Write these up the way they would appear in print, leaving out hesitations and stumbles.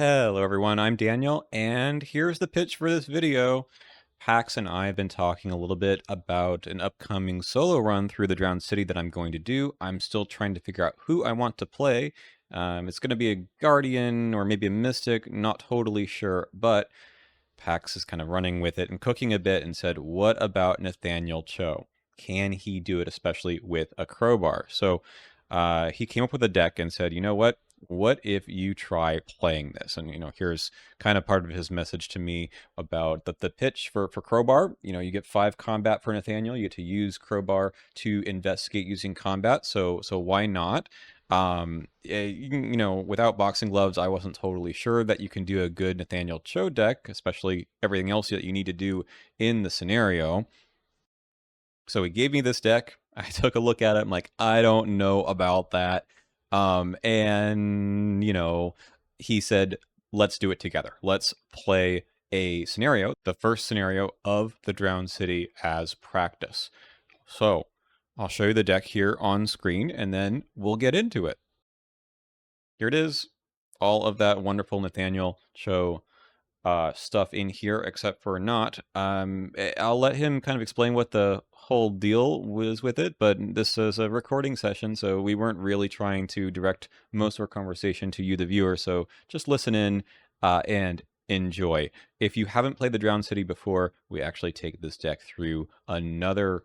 Hello everyone, I'm Daniel, and here's the pitch for this video. Pax and I have been talking a little bit about an upcoming solo run through the Drowned City that I'm going to do. I'm still trying to figure out who I want to play. It's going to be a Guardian or maybe a Mystic, not totally sure, but Pax is kind of running with it and cooking a bit and said, what about Nathaniel Cho? Can he do it, especially with a crowbar? So he came up with a deck and said, you know what? What if you try playing this? And, here's kind of part of his message to me about the pitch for Crowbar. You get 5 combat for Nathaniel. You get to use Crowbar to investigate using combat. So why not? Without boxing gloves, I wasn't totally sure that you can do a good Nathaniel Cho deck, especially everything else that you need to do in the scenario. So he gave me this deck. I took a look at it. I'm like, I don't know about that. And he said, let's do it together. Let's play a scenario, the first scenario of the Drowned City as practice. So I'll show you the deck here on screen, and then we'll get into it. Here it is. All of that wonderful Nathaniel Cho stuff in here, except for not. I'll let him kind of explain what the whole deal was with it, but this is a recording session, so we weren't really trying to direct most of our conversation to you, the viewer, so just listen in and enjoy. If you haven't played the Drowned City before, we actually take this deck through another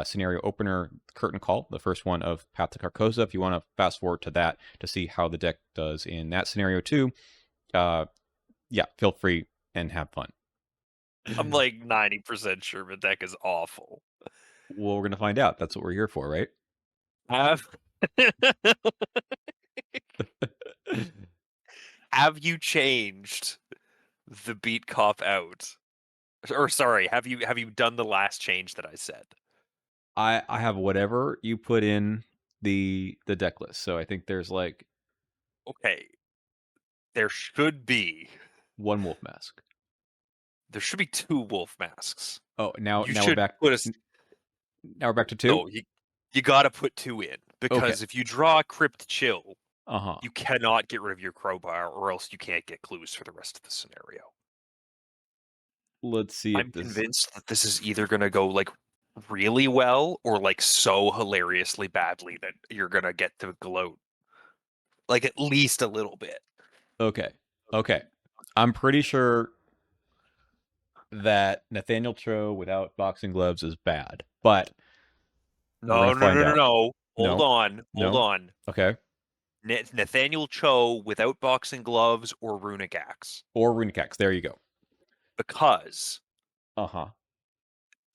scenario opener curtain call, the first one of Path to Carcosa. If you want to fast forward to that to see how the deck does in that scenario too, yeah, feel free and have fun. I'm like 90% sure the deck is awful. Well, we're going to find out. That's what we're here for, right? Have have you changed the beat cop out? Or sorry, have you done the last change that I said? I have whatever you put in the deck list. So I think there's like Okay. There should be 1 wolf mask. 2 wolf masks. Oh, now You we're should back. put a Now we're back to 2. no, you gotta put 2 in. Okay. Because if you draw a Crypt Chill, Uh-huh. you cannot get rid of your crowbar, or else you can't get clues for the rest of the scenario. Let's see if I'm this convinced that this is either gonna go like really well or like so hilariously badly that you're gonna get to gloat. Like at least a little bit. Okay. Okay. I'm pretty sure that Nathaniel Cho without boxing gloves is bad, but we're going No, to no, find no, no, out. no. Hold No. on. Hold No. on. Okay. Nathaniel Cho without boxing gloves or runic axe. Or runic axe. There you go. Because Uh-huh.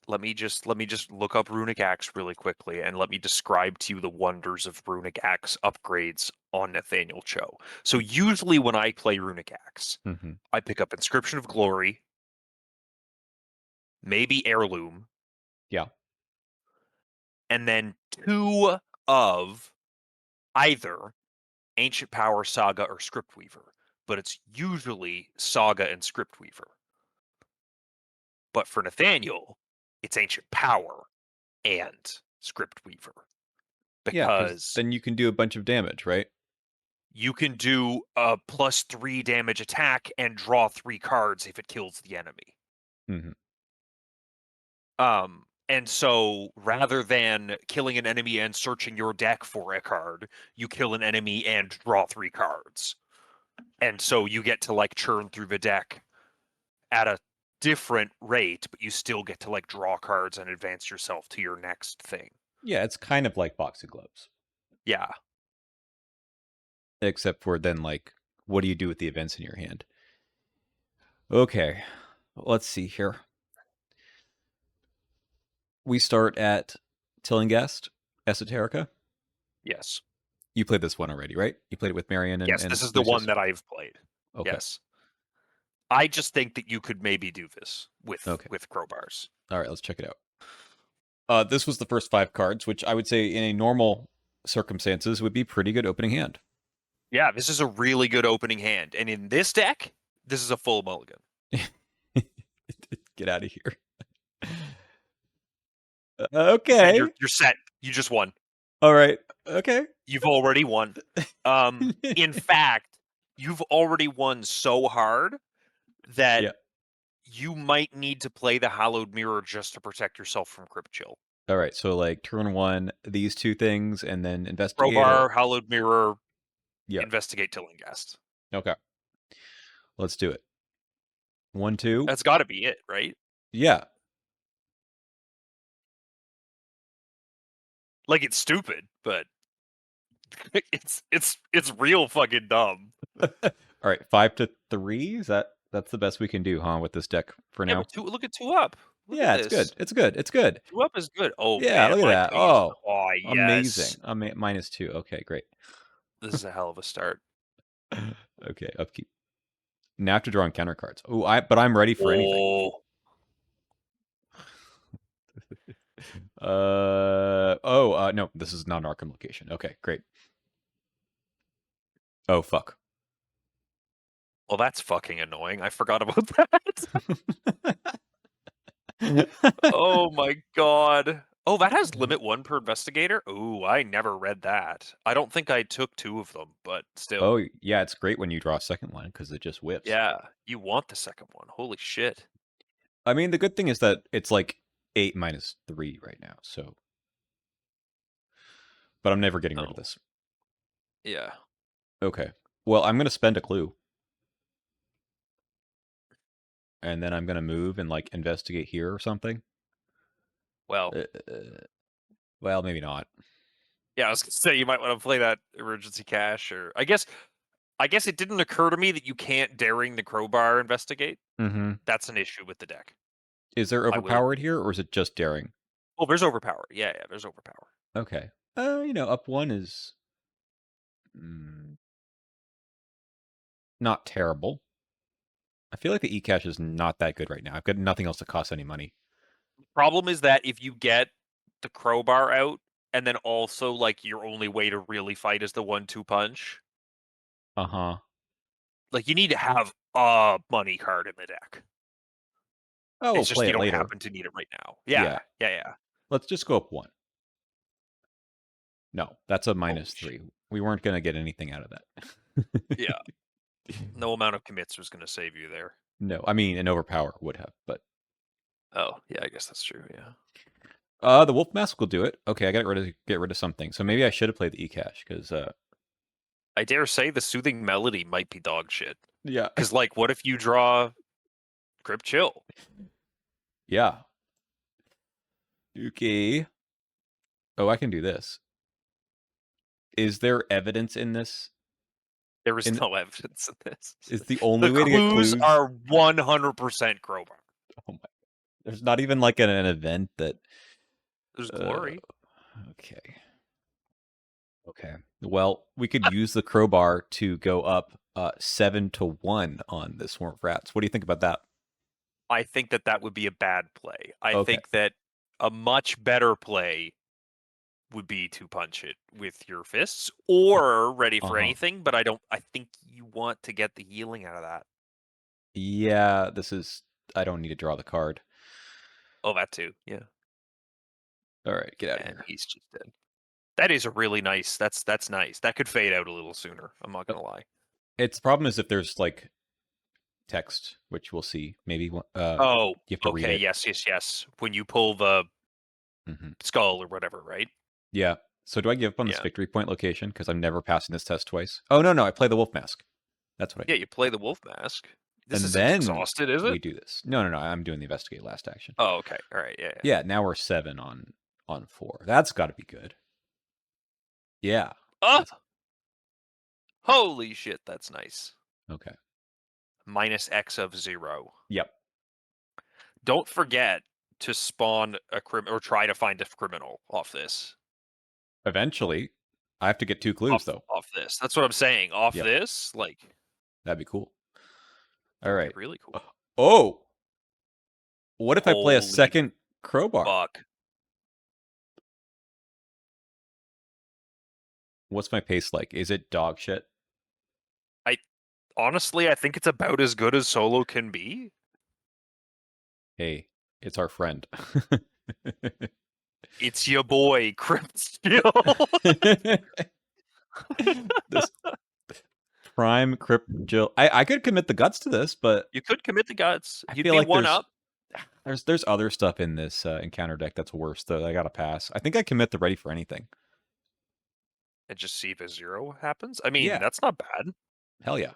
let me just look up runic axe really quickly and let me describe to you the wonders of runic axe upgrades on Nathaniel Cho. So usually when I play runic axe, Mm-hmm. I pick up Inscription of Glory, maybe Heirloom, Yeah. and then 2 of either Ancient Power, Saga, or Script Weaver. But it's usually Saga and Script Weaver. But for Nathaniel, it's Ancient Power and Script Weaver. Yeah, because Because then you can do a bunch of damage, right? you can do a +3 damage attack and draw 3 cards if it kills the enemy. Mm-hmm. And so rather than killing an enemy and searching your deck for a card, you kill an enemy and draw 3 cards. And so you get to like churn through the deck at a different rate, but you still get to like draw cards and advance yourself to your next thing. Yeah, it's kind of like boxing gloves. Yeah. Except for then, like, what do you do with the events in your hand? Okay, let's see here. We start at Tillinghast, Esoterica. Yes. You played this one already, right? You played it with Marion Yes, and this is the one Lucius? that I've played. Okay. Yes. I just think that you could maybe do this Okay. with crowbars. All right, let's check it out. This was the first 5 cards, which I would say in a normal circumstances would be pretty good opening hand. Yeah, this is a really good opening hand. And in this deck, this is a full mulligan. Get out of here. And Okay. you're set. You just won. All right. Okay. You've already won. In fact, you've already won so hard that Yeah. you might need to play the Hallowed Mirror just to protect yourself from Crypt Chill. All right. So like turn 1, these 2 things, and then investigate it. Crowbar, Hallowed Mirror, Yeah. investigate Tillingast. Okay. Let's do it. 1, 2. That's got to be it, right? Yeah. Like, it's stupid, but it's real fucking dumb. All right. 5 to 3. That's the best we can do, huh? With this deck for Yeah, now. but look at 2 up. Look at Yeah, it's good. this. It's good. It's good. 2 up is good. Oh Yeah, man, look at my that. play is Oh, yes. amazing. -2. Okay, great. This is a hell of a start. Okay, upkeep. Now I have to draw on counter cards. Oh, but I'm ready for anything. Oh, No, this is not an Arkham location. Okay, great. Oh, fuck. well, that's fucking annoying. I forgot about that. Oh my god. Oh, that has limit 1 per investigator? Ooh, I never read that. I don't think I took 2 of them, but still. Oh, yeah, it's great when you draw a second one because it just whips. Yeah, you want the second one. Holy shit. I mean, the good thing is that it's like 8 minus 3 right now, so. But I'm never getting rid of Oh, this. yeah. Okay. Well, I'm going to spend a clue. And then I'm going to move and like investigate here or something. Well, Well, maybe not. yeah, I was gonna say you might want to play that emergency cash, or I guess it didn't occur to me that you can't daring the Crowbar investigate. Mm-hmm. That's an issue with the deck. Is there I will overpowered admit. here, or is it just daring? Oh, there's overpower. Yeah, yeah, there's overpower. Okay. Up 1 is mm, not terrible. I feel like the e-cash is not that good right now. I've got nothing else that costs any money. Problem is that if you get the Crowbar out, and then also like your only way to really fight is the 1-2 punch, Uh-huh. like you need to have a money card in the deck. Oh, we'll It's just play you it don't later. happen to need it right now. Yeah, Yeah. yeah, yeah. Let's just go up 1. No, that's a Holy -3. shit. We weren't going to get anything out of that. Yeah. No amount of commits was going to save you there. No, I mean, an overpower would have, but Oh, yeah, I guess that's true. Yeah. the wolf mask will do it. Okay, I got to get rid of something. So maybe I should have played the e-cash because I dare say the soothing melody might be dog shit. yeah. Because, like, what if you draw Crypt Chill? Yeah. Okay. Oh, I can do this. Is there evidence in this? There is In no evidence in this. Is the only The way to get clues clues? are 100% Crowbar. Oh my. There's not even like an event that There's uh glory. okay. Okay. Well, we could use the crowbar to go up 7-1 on the Swamp Rats. What do you think about that? I think that that would be a bad play. I Okay. think that a much better play would be to punch it with your fists or ready for Uh-huh. anything, but I think you want to get the healing out of that. Yeah, I don't need to draw the card. Oh, that too. Yeah. All right, get out of And here. he's just dead. That is a really nice. That's nice. That could fade out a little sooner. I'm not gonna lie. Its problem is if there's like text, which we'll see. Maybe Oh, you have to read okay. it. Yes, yes, yes. When you pull the Hmm. skull or whatever, right? Yeah. So do I give up on this Yeah. victory point location because I'm never passing this test twice? Oh no, I play the wolf mask. That's what I Yeah, do. you play the wolf mask. This And isn't then exhausted, is we it? do this. No. I'm doing the investigate last action. Oh, okay. All right. Yeah, yeah. Yeah, now we're 7 on 4. That's got to be good. Yeah. Oh, That's holy shit, that's nice. okay. Minus X of 0. Yep. Don't forget to spawn a or try to find a criminal off this. Eventually, I have to get 2 clues though. Off this. That's what I'm saying. Off Yep. this, like That'd be cool. that All would right. be really cool. Oh, what if I play a Holy second crowbar? fuck. What's my pace like? Is it dog shit? Honestly, I think it's about as good as solo can be. Hey, it's our friend. It's your boy, Crypt Steel. this Prime Crypto. I could commit the guts to this, but You could commit the guts. I You'd feel be like one up. there's other stuff in this encounter deck that's worse. That I gotta pass. I think I commit the Ready for Anything. And just see if a 0 happens. I mean, Yeah, that's not bad. hell yeah.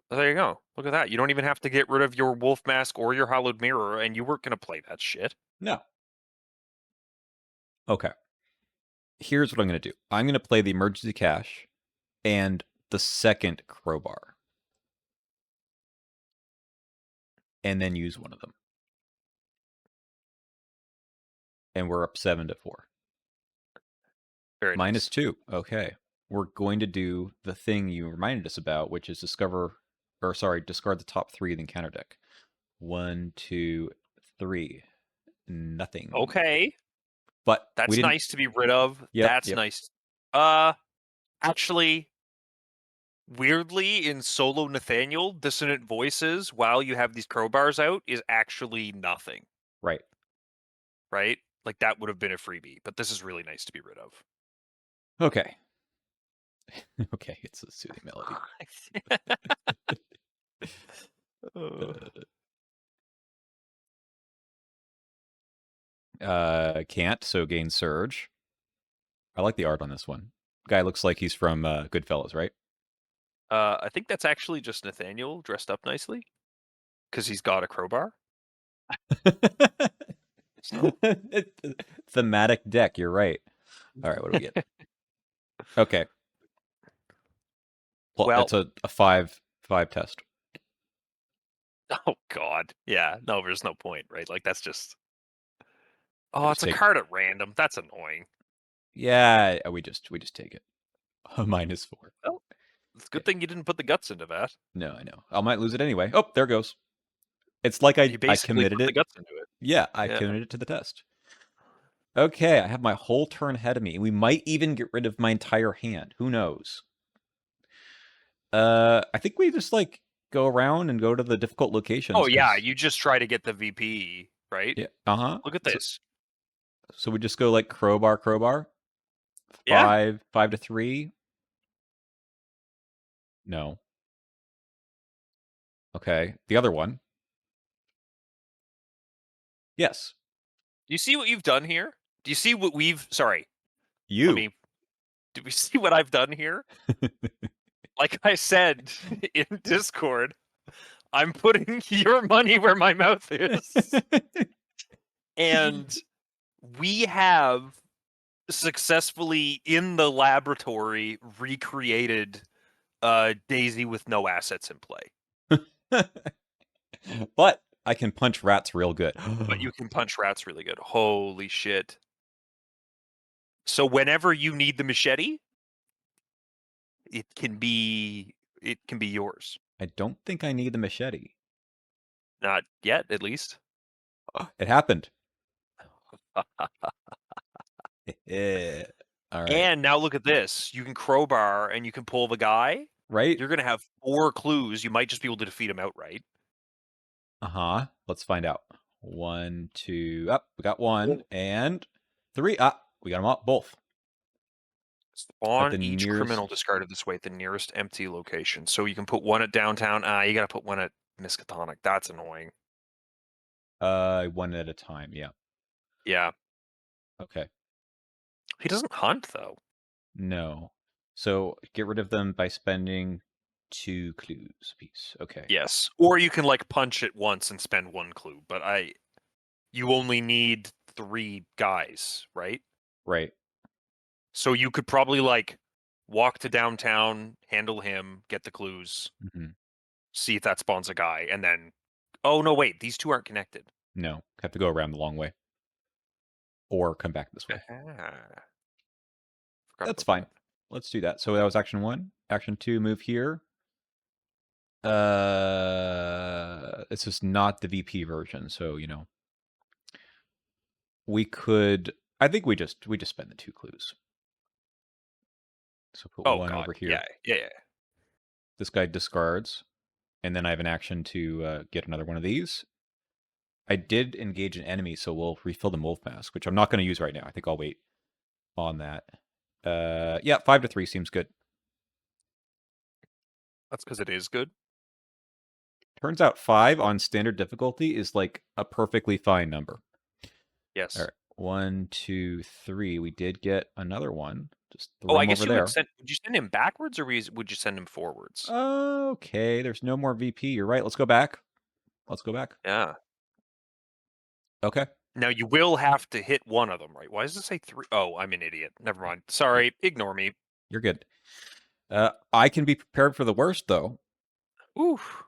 There you go. Look at that. You don't even have to get rid of your Wolf Mask or your Hallowed Mirror, and you weren't going to play that shit. No. Okay. Here's what I'm gonna do. I'm gonna play the Emergency Cash and the second Crowbar, and then use one of them. And we're up 7-4. Very nice. -2. Okay. We're going to do the thing you reminded us about, which is discard the top 3 of the encounter deck. 1, 2, 3. Nothing. Okay. But we That's didn't. nice to be rid of. Yep, That's yep. nice. Actually, weirdly, in solo Nathaniel, Dissonant Voices, while you have these crowbars out, is actually nothing. Right. Right? Like, that would have been a freebie, but this is really nice to be rid of. Okay. Okay, it's a soothing melody. Can't, so gain Surge. I like the art on this one. Guy looks like he's from Goodfellas, right? I think that's actually just Nathaniel dressed up nicely. Because he's got a crowbar. So. Thematic deck, you're right. All right, what do we get? Okay. Well, it's a 5 test. Oh God, yeah. No, there's no point, right? Like that's just. Oh, Just it's a card at random. That's annoying. Yeah, we just take it. A -4. Well, it's a good thing you didn't put the guts into that. No, I know. I might lose it anyway. Oh, there goes. It's like You I basically committed put the it. guts into it. Yeah, I committed it to the test. Okay, I have my whole turn ahead of me. We might even get rid of my entire hand. Who knows? I think we just like go around and go to the difficult locations. Oh yeah, you just try to get the VP, right? Yeah. Uh-huh. Look at this. So we just go like crowbar. Yeah. 5 to 3. No. Okay. The other one. Yes. Do you see what you've done here? Do you see what we've? Sorry. You. Do we see what I've done here? Like I said in Discord, I'm putting your money where my mouth is. And we have successfully in the laboratory recreated Daisy with no assets in play. But I can punch rats real good. But you can punch rats really good. Holy shit. So whenever you need the machete, it can be yours. I don't think I need the machete. Not yet, at least. It happened. All right. And now look at this. You can crowbar and you can pull the guy. Right? You're going to have 4 clues. You might just be able to defeat him outright. Uh-huh. Let's find out. 1, 2. Up. We got 1 and 3. We got them all. Both. Spawn each criminal discarded this way at the nearest empty location. So you can put one at downtown. You got to put one at Miskatonic. That's annoying. 1 at a time. Yeah. Yeah. Okay. He doesn't hunt, though. No. So get rid of them by spending 2 clues apiece. Okay. Yes. Or you can like punch it once and spend 1 clue. But you only need 3 guys, right? Right. So you could probably like walk to downtown, handle him, get the clues, see if that spawns a guy, and then, oh no, wait, these 2 aren't connected. No, have to go around the long way, or come back this way. That's fine. Let's do that. So that was action 1. Action 2, move here. This is not the VP version, so we could. I think we just spend the 2 clues. So put 1 over here. Yeah. This guy discards, and then I have an action to get another one of these. I did engage an enemy, so we'll refill the Wolf Mask, which I'm not going to use right now. I think I'll wait on that. Yeah, 5 to 3 seems good. That's because it is good. Turns out 5 on standard difficulty is like a perfectly fine number. All Yes. right. 1, 2, 3. We did get another one. Just Oh, throw I him guess over you would there. send. Would you send him backwards, or would you send him forwards? Okay, there's no more VP. You're right. Let's go back. Let's go back. Yeah. Okay. Now you will have to hit one of them, right? Why does it say 3? Oh, I'm an idiot. Never mind. Sorry. Ignore me. You're good. I can be prepared for the worst, though. Oof.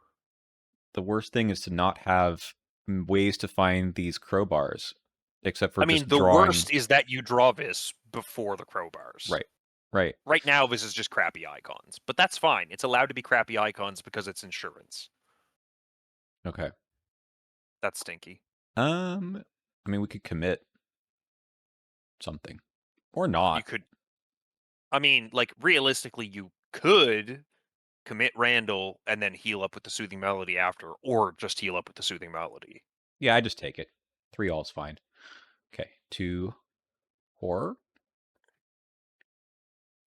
The worst thing is to not have ways to find these crowbars, except for I mean, just the drawing. worst is that you draw this before the crowbars. Right. Right. Right now, this is just crappy icons, but that's fine. It's allowed to be crappy icons because it's insurance. Okay. That's stinky. I mean, we could commit something or You not. could. I mean, like realistically, you could commit Randall and then heal up with the soothing melody after, or just heal up with the soothing melody. Yeah, I just take it. 3 all's fine. Okay. 2 horror.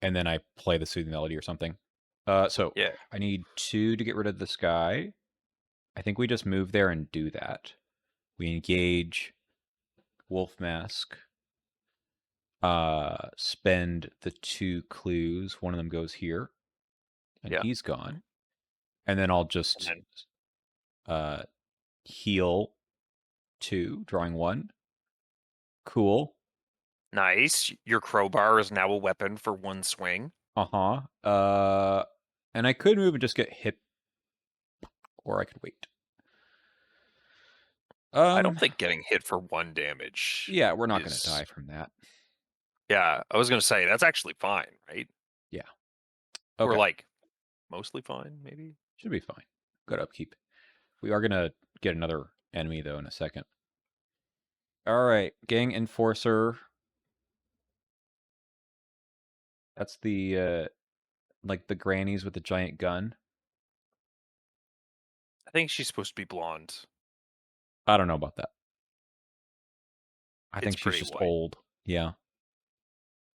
And then I play the soothing melody or something. So Yeah. I need 2 to get rid of this guy. I think we just move there and do that. We engage Wolf Mask. Spend the 2 clues. One of them goes here, and Yeah. he's gone. And then I'll And just then heal 2, drawing 1. Cool. nice. Your crowbar is now a weapon for one swing. Uh-huh. And I could move and just get hit, or I could wait. I don't think getting hit for 1 damage Yeah, we're not going to is. die from that. Yeah, I was gonna say that's actually fine, right? Yeah. Or Okay. like mostly fine, maybe. Should be fine. Good upkeep. We are going to get another enemy, though, in a second. All right. Gang Enforcer. That's the, like, the grannies with the giant gun. I think she's supposed to be blonde. I don't know about that. I It's think she's pretty just white. old. Yeah.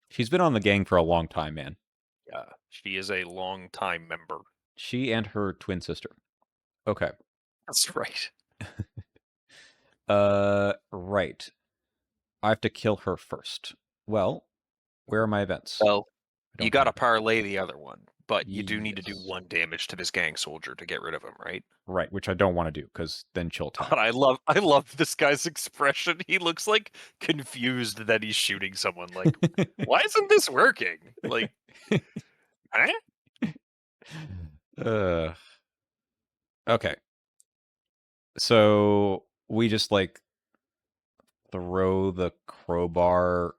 She's been on the gang for a long time, man. Yeah, she is a long time member. She and her twin sister. Okay. That's right. Right. I have to kill her first. Well, where are my events? Well, I you don't got have to them. parlay the other one, but you do need to do Yes. 1 damage to this gang soldier to get rid of him, right? Right, which I don't want to do, because then she'll God, attack. I love this guy's expression. He looks like confused that he's shooting someone. Like, why isn't this working? Like, huh? uh, okay. So we just like throw the crowbar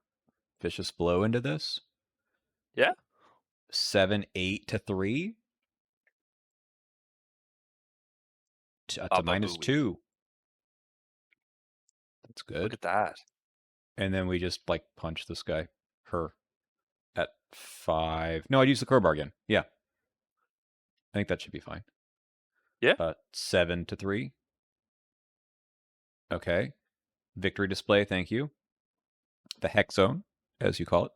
vicious blow into this. Yeah. 7, 8 to 3. That's a Baba Booey. -2. That's Look good. at that. And then we just like punch this guy, her, at 5. No, I'd use the crowbar again. Yeah, I think that should be fine. Yeah. 7 to 3. Okay. Victory display, thank you. The hex zone, as you call it.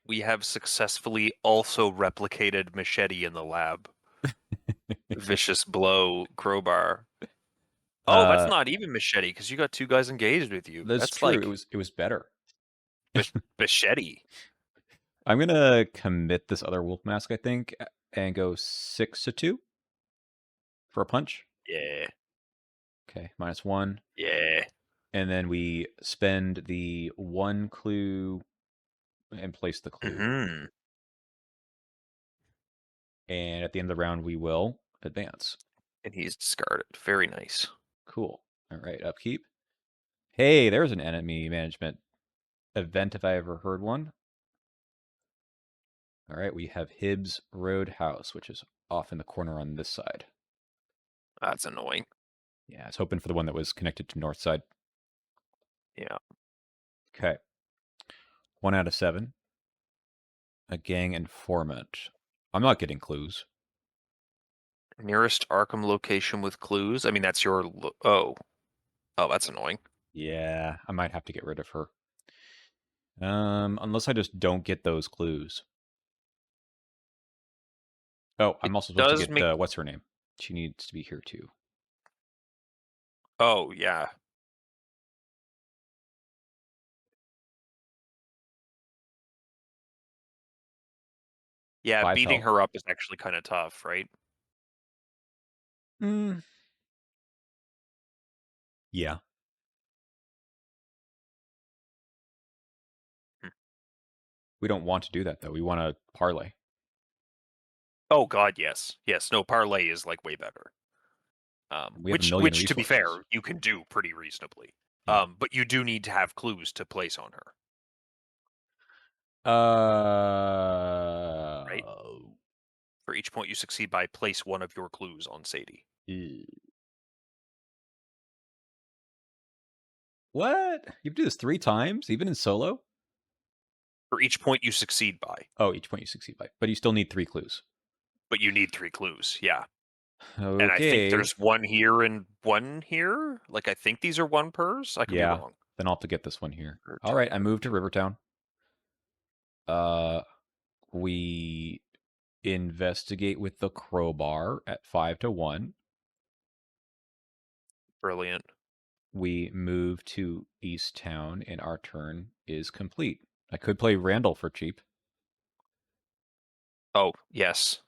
We have successfully also replicated machete in the lab. Vicious blow crowbar. Oh, that's Uh, not even machete because you got 2 guys engaged with you. that's That's true. like It was better. machete. I'm gonna commit this other wolf mask, I think, and go 6 to 2 for a punch. Yeah. Okay, -1. Yeah. And then we spend the 1 clue and place the clue. Mm-hmm. And at the end of the round, we will advance. And he's discarded. Very nice. Cool. All right, upkeep. Hey, there's an enemy management event if I ever heard one. All right, we have Hibbs Roadhouse, which is off in the corner on this side. That's annoying. Yeah, I was hoping for the one that was connected to north side. Yeah. Okay. 1 out of 7. A gang informant. I'm not getting clues. Nearest Arkham location with clues. I mean, that's your. Oh. Oh, that's annoying. Yeah, I might have to get rid of her. Unless I just don't get those clues. Oh, It I'm also supposed to does make. get what's her name? She needs to be here too. Oh yeah, yeah. 5 Beating health. her up is actually kind of tough, right? Mm, yeah. Hmm. We don't want to do that though. We want to parlay. Oh God, yes, yes. No, parlay is like way better. We have a million Which to be resources. fair, you can do pretty reasonably. Yeah. But you do need to have clues to place on her, right? Uh, For each point you succeed by, place one of your clues on Sadie. eh, what? You have to do this 3 times, even in solo? For each point you succeed by, Oh, each point you succeed by, but you still need 3 clues. but you need 3 clues. Yeah. And I think Okay. there's one here and one here. Like I think these are one pers. I could be Yeah. wrong. Then I'll have to get this one here. Or All right, I moved to Rivertown. We investigate with the crowbar at 5 to 1. Brilliant. We move to East Town, and our turn is complete. I could play Randall for cheap. Oh, yes.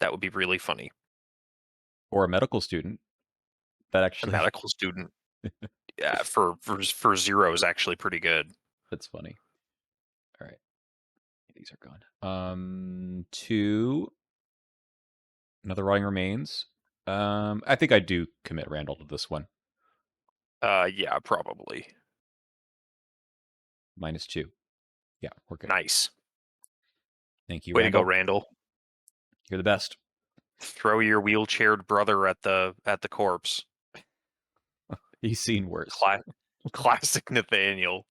That would be really funny. Or a medical student. That A actually, medical student, yeah, for 0 is actually pretty good. that's funny. All right, these are gone. 2. Another Rotting Remains. I think I do commit Randall to this one. Yeah, probably. -2. Yeah, we're good. Nice. Thank you, Way to go, Randall. Randall. You're the best. Throw your wheelchaired brother at the corpse. He's seen worse. Cla- Classic Nathaniel.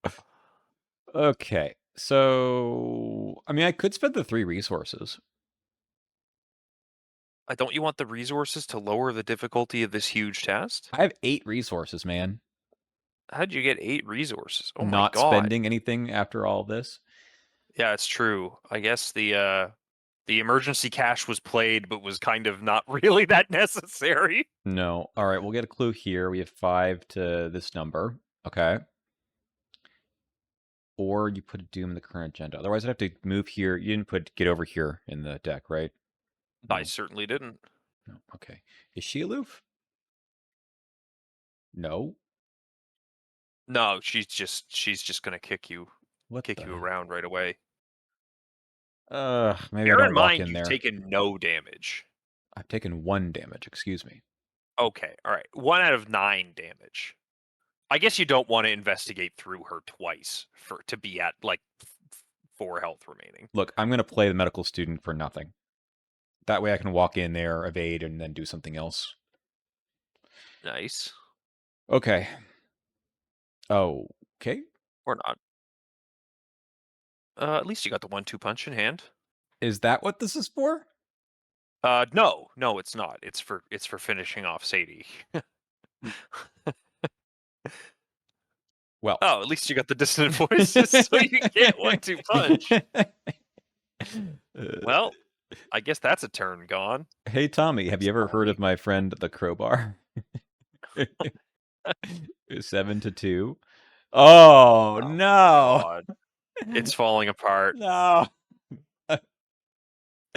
Okay, so I mean, I could spend the 3 resources. Don't you want the resources to lower the difficulty of this huge test? I have 8 resources, man. How'd you get 8 resources? Oh my Not god. spending anything after all this. Yeah, it's true. I guess the emergency cash was played, but was kind of not really that necessary. No. All right, we'll get a clue here. We have 5 to this number. Okay. Or you put a doom in the current agenda. Otherwise, I'd have to move here. You didn't put get over here in the deck, right? I No. certainly didn't. No. Okay. Is she aloof? No. No, she's just gonna What kick you the? around right away. Maybe I Bear in don't walk mind in you've there. taken no damage. I've taken 1 damage. Excuse me. Okay, all right. 1 out of 9 damage. I guess you don't want to investigate through her twice for to be at like 4 health remaining. Look, I'm gonna play the medical student for nothing. That way, I can walk in there, evade, and then do something else. Nice. Okay. Okay. Or not. At least you got the 1-2 punch in hand. Is that what this is for? No, it's not. It's for finishing off Sadie. Well. Oh, at least you got the dissonant voices, so you get 1-2 punch. Well, I guess that's a turn gone. Hey, Tommy, have you ever heard Sorry. of my friend the Crowbar? 7 to 2. Oh, Oh no. God, it's falling apart. No.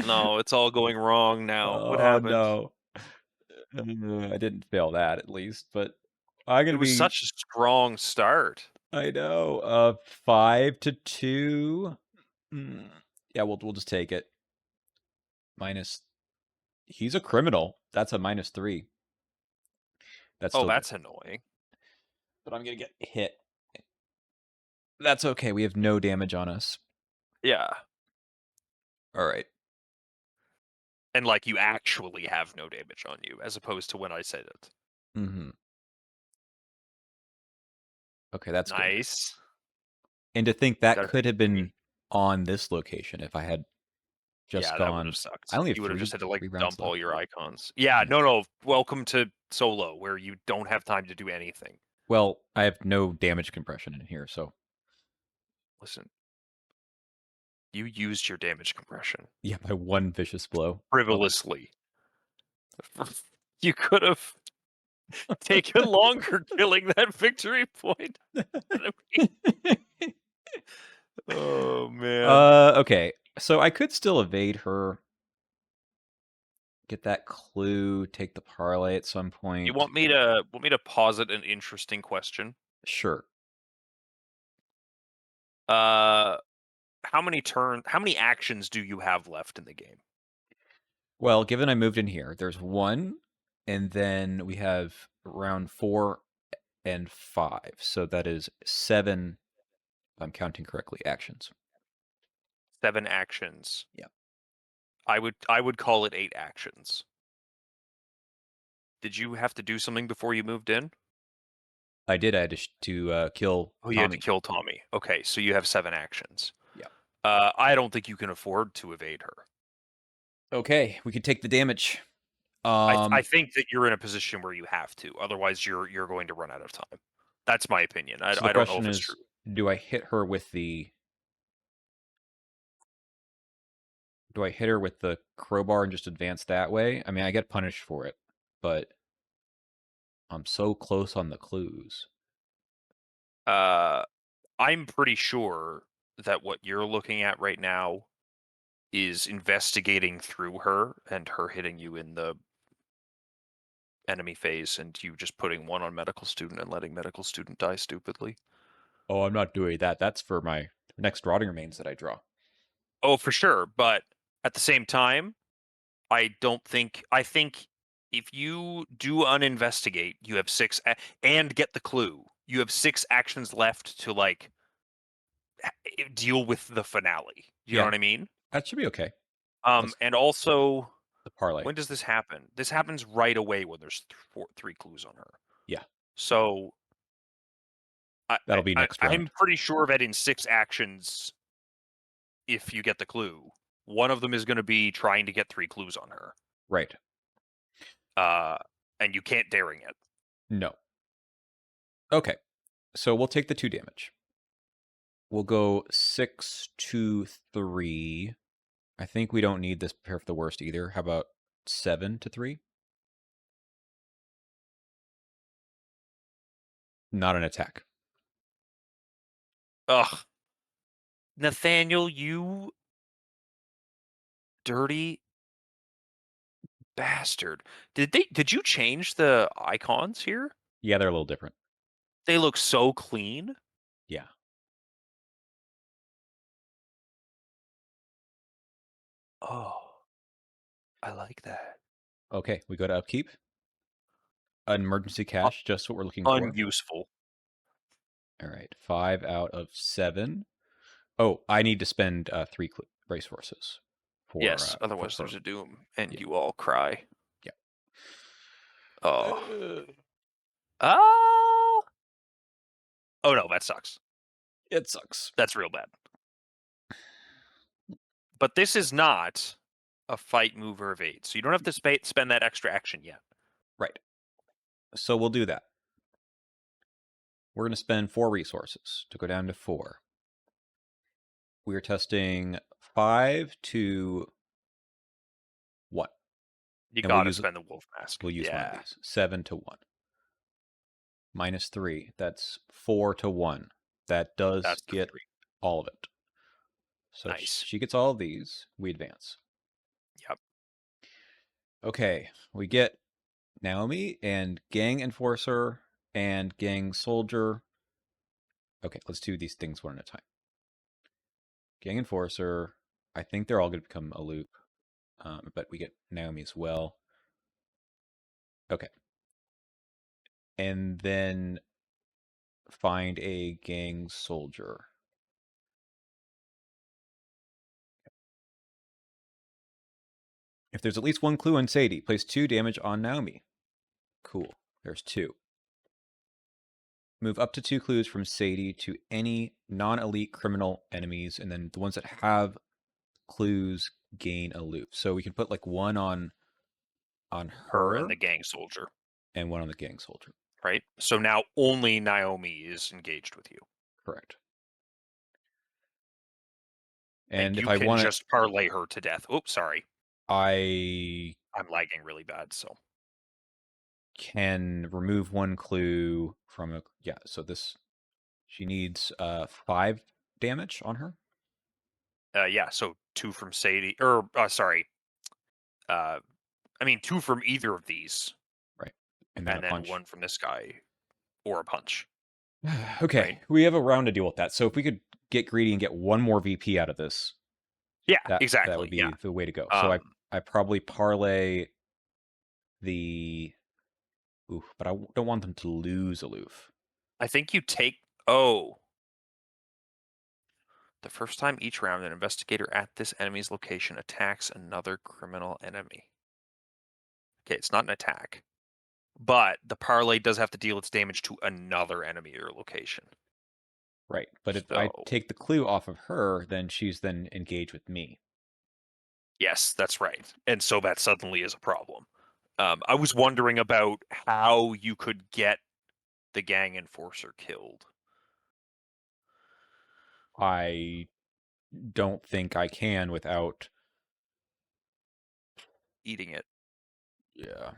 No, it's all going wrong now. What Oh, happened? no. I didn't fail that at least, but I'm It gonna was be. such a strong start. I know. 5 to 2. Mm, yeah, we'll just take it. Minus. He's a criminal. That's a -3. That's Oh, still good. that's annoying. But I'm gonna get hit. That's okay. We have no damage on us. Yeah, All right. and like you actually have no damage on you, as opposed to when I said it. Mm-hmm. Okay, that's good. Nice. And to think that Got a could have victory. been on this location if I had just Yeah, that would have gone. I sucked. only have You would have just had to like 3 rounds dump all left. your icons. Yeah, Yeah. no. Welcome to solo, where you don't have time to do anything. Well, I have no damage compression in here, so Listen, You used your damage compression Yeah, by one vicious blow. frivolously. You could have taken longer killing that victory point. Oh man. Okay. So I could still evade her, get that clue, take the parlay at some You point. want me to posit an interesting question? Sure. Uh how many actions do you have left in the game? Well, given I moved in here, there's one, and then we have round 4 and 5. So that is 7, if I'm counting correctly, actions. 7 actions. Yeah. I would call it 8 actions. Did you have to do something before you moved in? I did. I had to kill Oh, you had to Tommy. kill Tommy. Okay, so you have 7 actions. Yeah. I don't think you can afford to evade her. Okay, we could take the damage. I think that you're in a position where you have to. Otherwise, you're going to run out of time. That's my opinion. I So the I don't know question if it's is, true. do I hit her with the do I hit her with the crowbar and just advance that way? I mean, I get punished for it, but I'm so close on the clues. Uh, I'm pretty sure that what you're looking at right now is investigating through her and her hitting you in the enemy phase and you just putting one on medical student and letting medical student die stupidly. Oh, I'm not doing that. That's for my next rotting remains that I draw. Oh, for sure. But at the same time, I think if you do uninvestigate, you have and get the clue. You have 6 actions left to like deal with the finale. You know Yeah, what I mean? that should be okay. That's And also, the parlay. when does this happen? This happens right away when there's 3 clues on her. Yeah, So that'll be next I'm round. pretty sure that in 6 actions, if you get the clue, one of them is going to be trying to get 3 clues on her. Right. Uh, and you can't daring it. No. Okay. So we'll take the 2 damage. We'll go 6 to 3. I think we don't need this prepare for the worst either. How about 7 to 3? Not an attack. Ugh, Nathaniel, you dirty bastard. Did you change the icons here? Yeah, they're a little different. They look so clean. Yeah. Oh, I like that. Okay, we go to upkeep. Emergency Uh, cash, just what we're looking for. unuseful. All right, 5 out of 7. Oh, I need to spend 3 brace forces Yes, for otherwise her. there's a doom and Yeah. you all cry. Yeah. Oh. Ah. Oh no, that sucks. It sucks. That's real bad. But this is not a fight, move, or evade, so you don't have to spend that extra action yet. Right. So we'll do that. We're going to spend 4 resources to go down to 4. We are testing 5 to 1. You And we'll gotta use spend the wolf mask. one of Yeah, these. 7 to 1. -3. That's 4 to 1. That does that's the get 3. all of it. So Nice. she gets all of these. We advance. Yep. Okay, we get Naomi and Gang Enforcer and Gang Soldier. Okay, let's do these things one at a time. Gang Enforcer. I think they're all going to become a loop, but we get Naomi as well. Okay. And then find a Gang Soldier. If there's at least 1 clue on Sadie, place 2 damage on Naomi. Cool. There's 2. Move up to 2 clues from Sadie to any non-elite criminal enemies, and then the ones that have clues gain a loop. So we can put like 1 on Her and her the gang soldier, and 1 on the Gang Soldier. right? So now only Naomi is engaged with you. Correct. And And if you I can want it, just parlay her to death. Oops, sorry. I I'm lagging really bad, so. can remove one clue from a yeah. So this she needs 5 damage on her. Yeah, so 2 from Sadie, or, sorry, uh, I mean, 2 from either of these, Right. And then a and then punch. 1 from this guy, or a punch, Okay, right? we have a round to deal with that. So if we could get greedy and get one more VP out of this, Yeah, that would exactly, yeah. be the way to go. So Um, I probably parlay the oof, but I don't want them to lose aloof. I think you take oh. The first time each round, an investigator at this enemy's location attacks another criminal enemy. Okay, it's not an attack, but the parlay does have to deal its damage to another enemy or location. Right. But if I So, take the clue off of her, then she's then engaged with me. yes, that's right. And so that suddenly is a problem. I was wondering about how you could get the gang enforcer killed. I don't think I can without Eating it. yeah.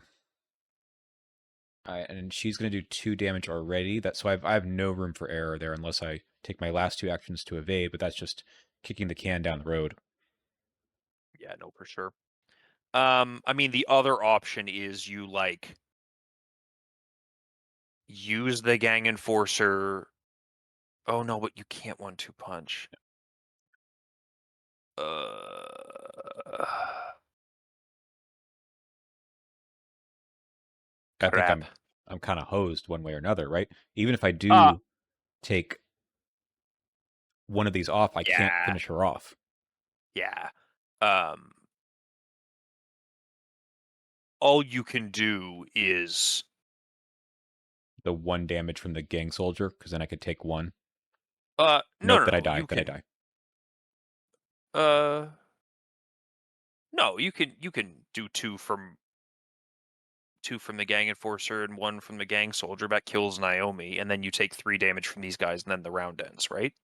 And she's going to do 2 damage already. That's so I have no room for error there unless I take my last 2 actions to evade. But that's just kicking the can down the road. Yeah, no, for sure. I mean, the other option is you like use the gang enforcer. Oh no, but you can't 1-2 punch. Uh, I think crap. I'm kind of hosed one way or another, right? Even if I Uh, do take one of these off, I can't yeah, finish her off. yeah. Um, all you can do is The 1 damage from the gang soldier, because then I could take one. no, Nope, no, that I no. die. You That I can die. uh no, you can do 2 from the gang enforcer and 1 from the gang soldier. That kills Naomi, and then you take 3 damage from these guys, and then the round ends, right?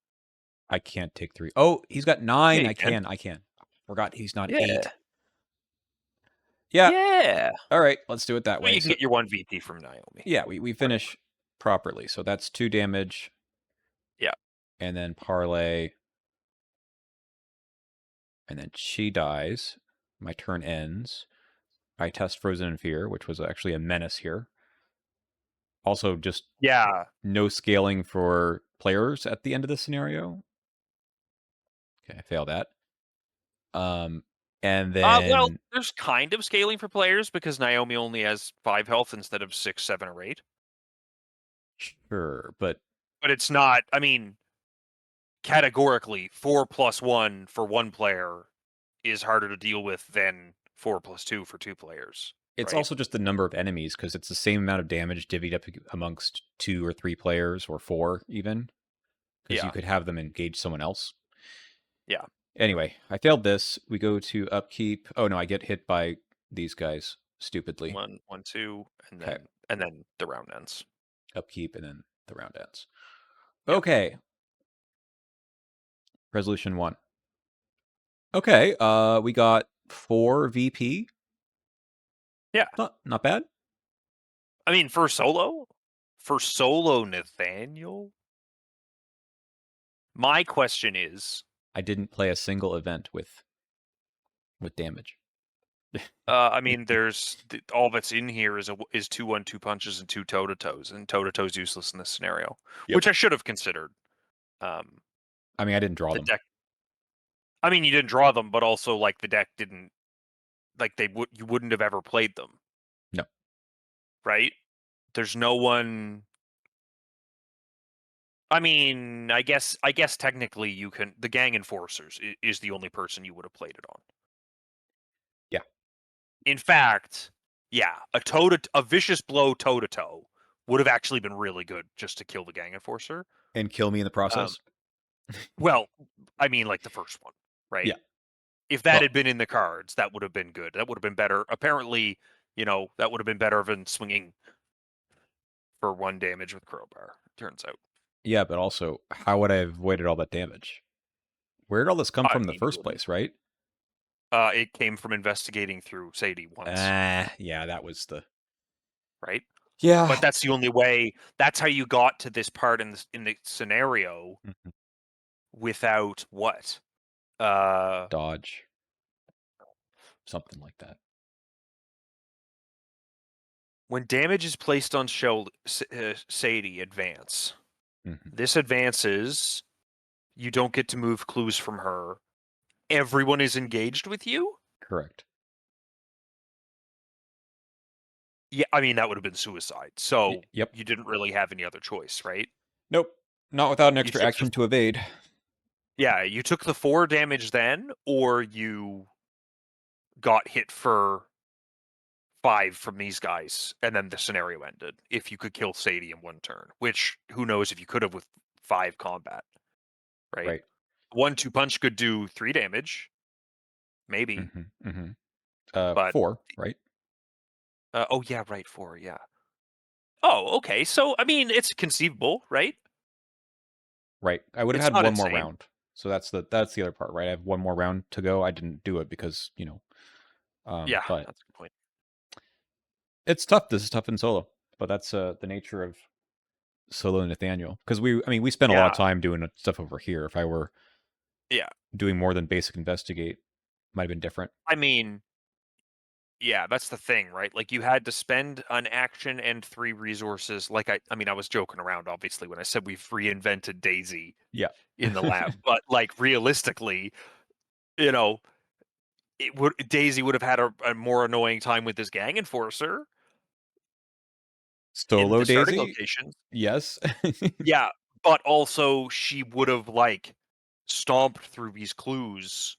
I can't take 3. Oh, he's got Yeah, 9. you I can. can. I can. Forgot he's not Yeah. 8. Yeah. Yeah. All right. Let's do it that So way. you can So get your 1 VP from Naomi. yeah, we Whatever. finish properly. So that's 2 damage, Yeah. and then parlay, and then she dies. My turn ends. I test Frozen in Fear, which was actually a menace here. Also, just Yeah. no scaling for players at the end of the scenario. Okay, I fail that. And Well, then there's kind of scaling for players because Naomi only has 5 health instead of 6, 7, or 8. sure, but But it's not, I mean, categorically, 4+1 for 1 player is harder to deal with than 4+2 for 2 players, it's right? also just the number of enemies because it's the same amount of damage divvied up amongst 2 or 3 players or 4 even because you Yeah. could have them engage someone else. Yeah. Anyway, I failed this. We go to upkeep. Oh no, I get hit by these guys stupidly. 1, 1, 2, Okay, and then the round ends. upkeep and then the round ends. Yeah. Okay, resolution 1. Okay, we got 4 VP. Yeah. Not bad. I mean, for solo Nathaniel, my question is, I didn't play a single event with damage. I mean, there's all that's in here is 2 1-2 punches and 2 toe to toes, and toe to toes useless in this scenario, Yep. which I should have considered. Um, I mean, I didn't draw the them. deck. I mean, you didn't draw them, but also like the deck didn't like you wouldn't have ever played them, No. right? There's no one. I mean, I guess technically you can. The gang enforcers is the only person you would have played it on. Yeah. In fact, yeah, a vicious blow toe to toe would have actually been really good just to kill the gang enforcer. And kill me in the Um, process. well, I mean, like the first one, right? Yeah. If that Well, had been in the cards, that would have been good. That would have been better. Apparently, that would have been better than swinging for 1 damage with Crowbar. Turns out. yeah, but also, how would I have avoided all that damage? Where did all this come I from in the mean, you first wouldn't. place, right? It came from investigating through Sadie once, Yeah, that was the right? yeah. But that's the only way. That's how you got to this part in the scenario Mhm. without what? Uh, Dodge, something like that. when damage is placed on Sadie, advance. Mhm. This advances. You don't get to move clues from her. Everyone is engaged with you? Correct. Yeah, I mean, that would have been suicide. So Yep. you didn't really have any other choice, right? Nope. Not without an You extra took the action to evade. Yeah, you took the 4 damage then, or you got hit for 5 from these guys, and then the scenario ended. If you could kill Sadie in 1 turn, which who knows if you could have with 5 combat, right? Right. 1-2 punch could do 3 damage, maybe, Mhm. Mhm. but 4, right? oh yeah, right, 4, yeah. Oh, okay. So I mean, it's conceivable, right? Right. I would have It's had not one more insane. round. So that's the other part, right? I have one more round to go. I didn't do it because, Yeah, but that's a good point. it's tough. This is tough in solo. But that's the nature of solo Nathaniel. Because we spent a lot of Yeah, time doing stuff over here. If I were yeah. doing more than basic investigate, might have been different. I mean, yeah, that's the thing, right? Like you had to spend an action and 3 resources. Like I mean, I was joking around obviously when I said we've reinvented Daisy Yeah. in the lab, but like realistically, you know, Daisy would have had a more annoying time with this gang enforcer in Solo the starting Daisy? locations. Yes. Yeah, but also she would have like stomped through these clues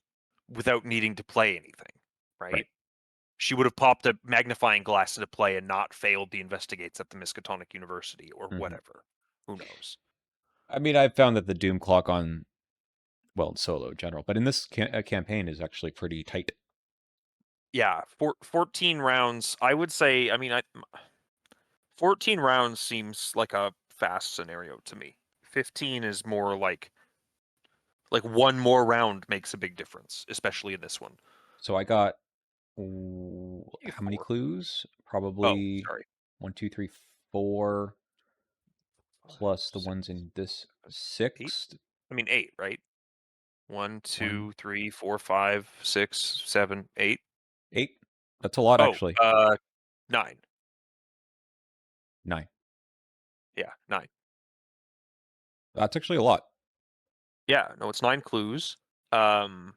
without needing to play anything, Right. right? She would have popped a magnifying glass into play and not failed the investigates at the Miskatonic University or Mhm. whatever. Who knows? I mean, I've found that the Doom clock on, well, in solo in general, but in this campaign is actually pretty tight. Yeah, 14 rounds. I would say, I mean, 14 rounds seems like a fast scenario to me. 15 is more like one more round makes a big difference, especially in this one. So I got You how many 4. clues? Oh, Probably sorry. 1, 2, 3, 4, 5, plus the 6, ones in this 7, 8. 6. I mean, 8, right? One, 1, two, 3, 4, 5, 6, 7, 8. 8. That's a lot, Oh, actually. 9. 9. Yeah, 9. That's actually a lot. Yeah, no, it's 9 clues. Um,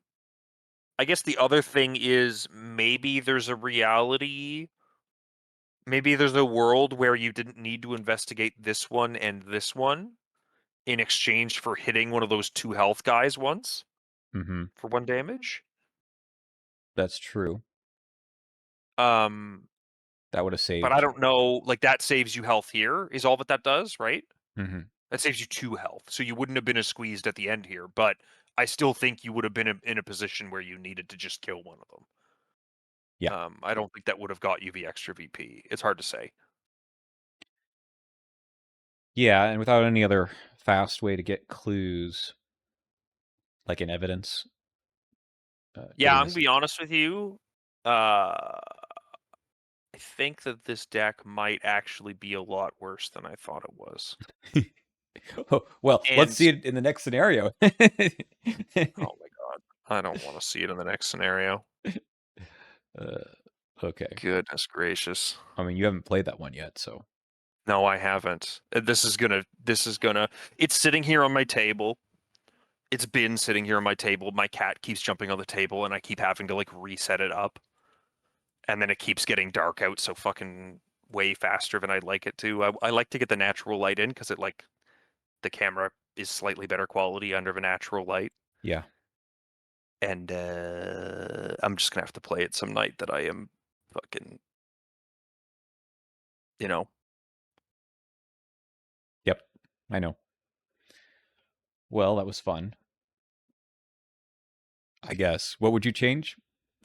I guess the other thing is maybe there's a reality, maybe there's a world where you didn't need to investigate this one and this one in exchange for hitting one of those 2 health guys once Hmm. for 1 damage. That's true. Um, That would have but I saved. don't know, like that saves you health here is all that does, right? Hmm. That saves you 2 health. So you wouldn't have been as squeezed at the end here, but I still think you would have been in a position where you needed to just kill one of them. Yeah. I don't think that would have got you the extra VP. It's hard to say. Yeah, and without any other fast way to get clues, like in evidence, Yeah, doing I'm gonna this. be honest with you. I think that this deck might actually be a lot worse than I thought it was. Oh, well, let's And see it in the next scenario. oh my god, I don't want to see it in the next scenario. uh, okay. Goodness gracious. I mean, you haven't played that one yet, so No, I haven't. This is gonna it's sitting here on my table. It's been sitting here on my table. My cat keeps jumping on the table and I keep having to like reset it up. And then it keeps getting dark out so fucking way faster than I'd like it to. I like to get the natural light in because it like the camera is slightly better quality under the natural light. yeah. And I'm just gonna have to play it some night that I am fucking, you know. Yep. I know. Well, that was fun. I guess. What would you change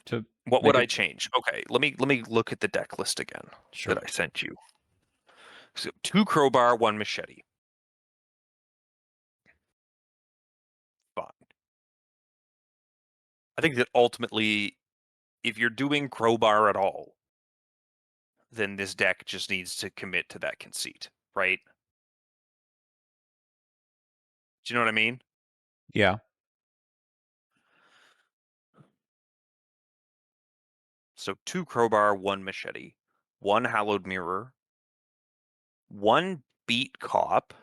to What would make I it change? Okay, let me look at the deck list again that sure? I sent you. So 2 crowbar, 1 machete. Fine. I think that ultimately, if you're doing Crowbar at all, then this deck just needs to commit to that conceit, right? Do you know what I mean? Yeah. So 2 Crowbar, 1 Machete, 1 Hallowed Mirror, 1 Beat Cop,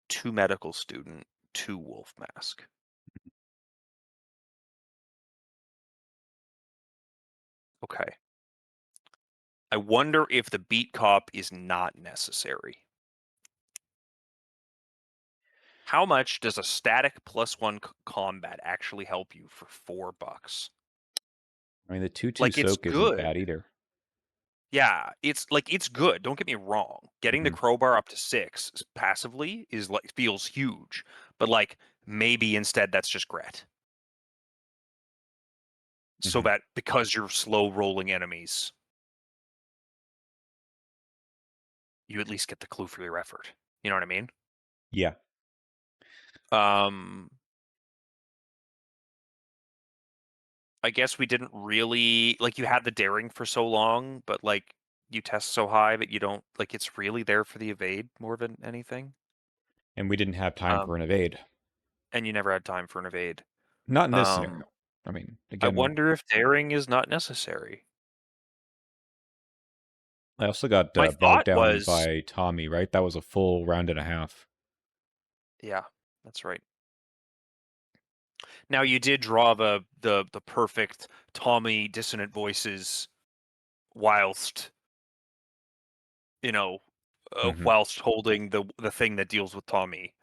2 Medical Student, 2 Wolf Mask. Okay. I wonder if the Beat Cop is not necessary. How much does a static +1 combat actually help you for $4? I mean, the 2/2 Like, it's soak isn't good. bad either. Yeah, it's good, don't get me wrong. Getting the Hmm. Crowbar up to 6 passively is, like, feels huge, but, like, maybe instead that's just Gret. So Hmm. that because you're slow rolling enemies, you at least get the clue for your effort. You know what I mean? Yeah. Um, I guess we didn't really like, you had the daring for so long, but, like, you test so high that you don't like, it's really there for the evade more than anything. And we didn't have time Um, for an evade. and you never had time for an evade. Not in this Um, scenario. I mean, I again, wonder if daring is not necessary. I also got My bogged thought down was by Tommy, right? That was a full round and a half. yeah, that's right. Now you did draw the perfect Tommy dissonant voices whilst, you know, Hmm. whilst holding the thing that deals with Tommy,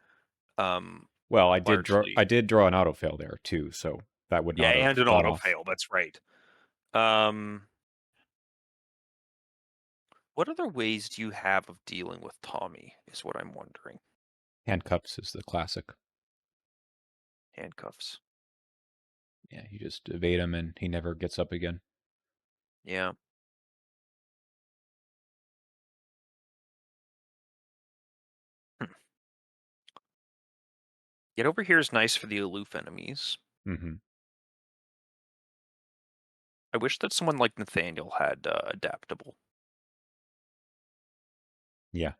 um, Well, largely. I did draw an auto fail there too, so that would Yeah, not and have an gone auto off. fail, that's right. Um, what other ways do you have of dealing with Tommy is what I'm wondering. Handcuffs is the classic. Handcuffs. Yeah, you just evade him and he never gets up again. Yeah. Hmm. Get over here is nice for the aloof enemies. Hmm. I wish that someone like Nathaniel had adaptable Yeah.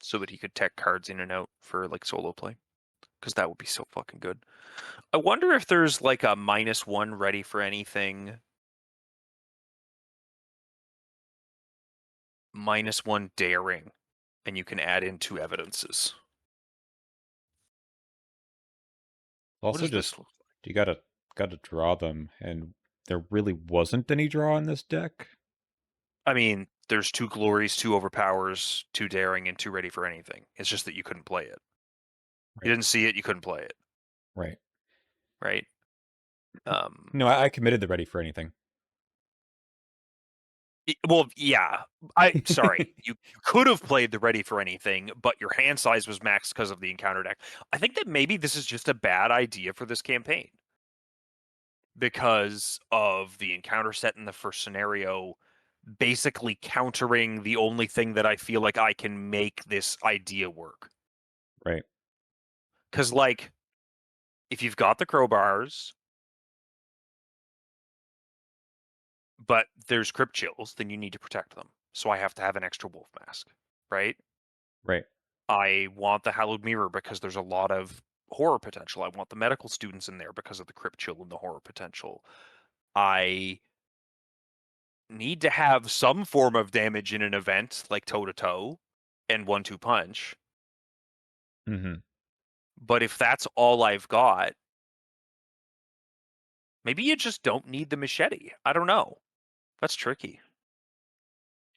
so that he could tech cards in and out for like solo play because that would be so fucking good. I wonder if there's like a -1 ready for anything, -1 daring, and you can add in 2 evidences. What Also, does just this look like? you gotta draw them, and there really wasn't any draw in this deck. I mean, there's 2 glories, 2 overpowers, 2 daring, and 2 ready for anything. It's just that you couldn't play it. You Right. didn't see it, you couldn't play it, Right. right? Um, No, I committed the ready for anything. well, yeah. Sorry, you could have played the ready for anything, but your hand size was maxed because of the encounter deck. I think that maybe this is just a bad idea for this campaign because of the encounter set in the first scenario, basically countering the only thing that I feel like I can make this idea work. Right. Because, like, if you've got the crowbars, but there's crypt chills, then you need to protect them. So I have to have an extra wolf mask, right? Right. I want the hallowed mirror because there's a lot of horror potential. I want the medical students in there because of the crypt chill and the horror potential. I need to have some form of damage in an event like toe to toe and 1-2 punch. Hmm. But if that's all I've got, maybe you just don't need the machete. I don't know. That's tricky.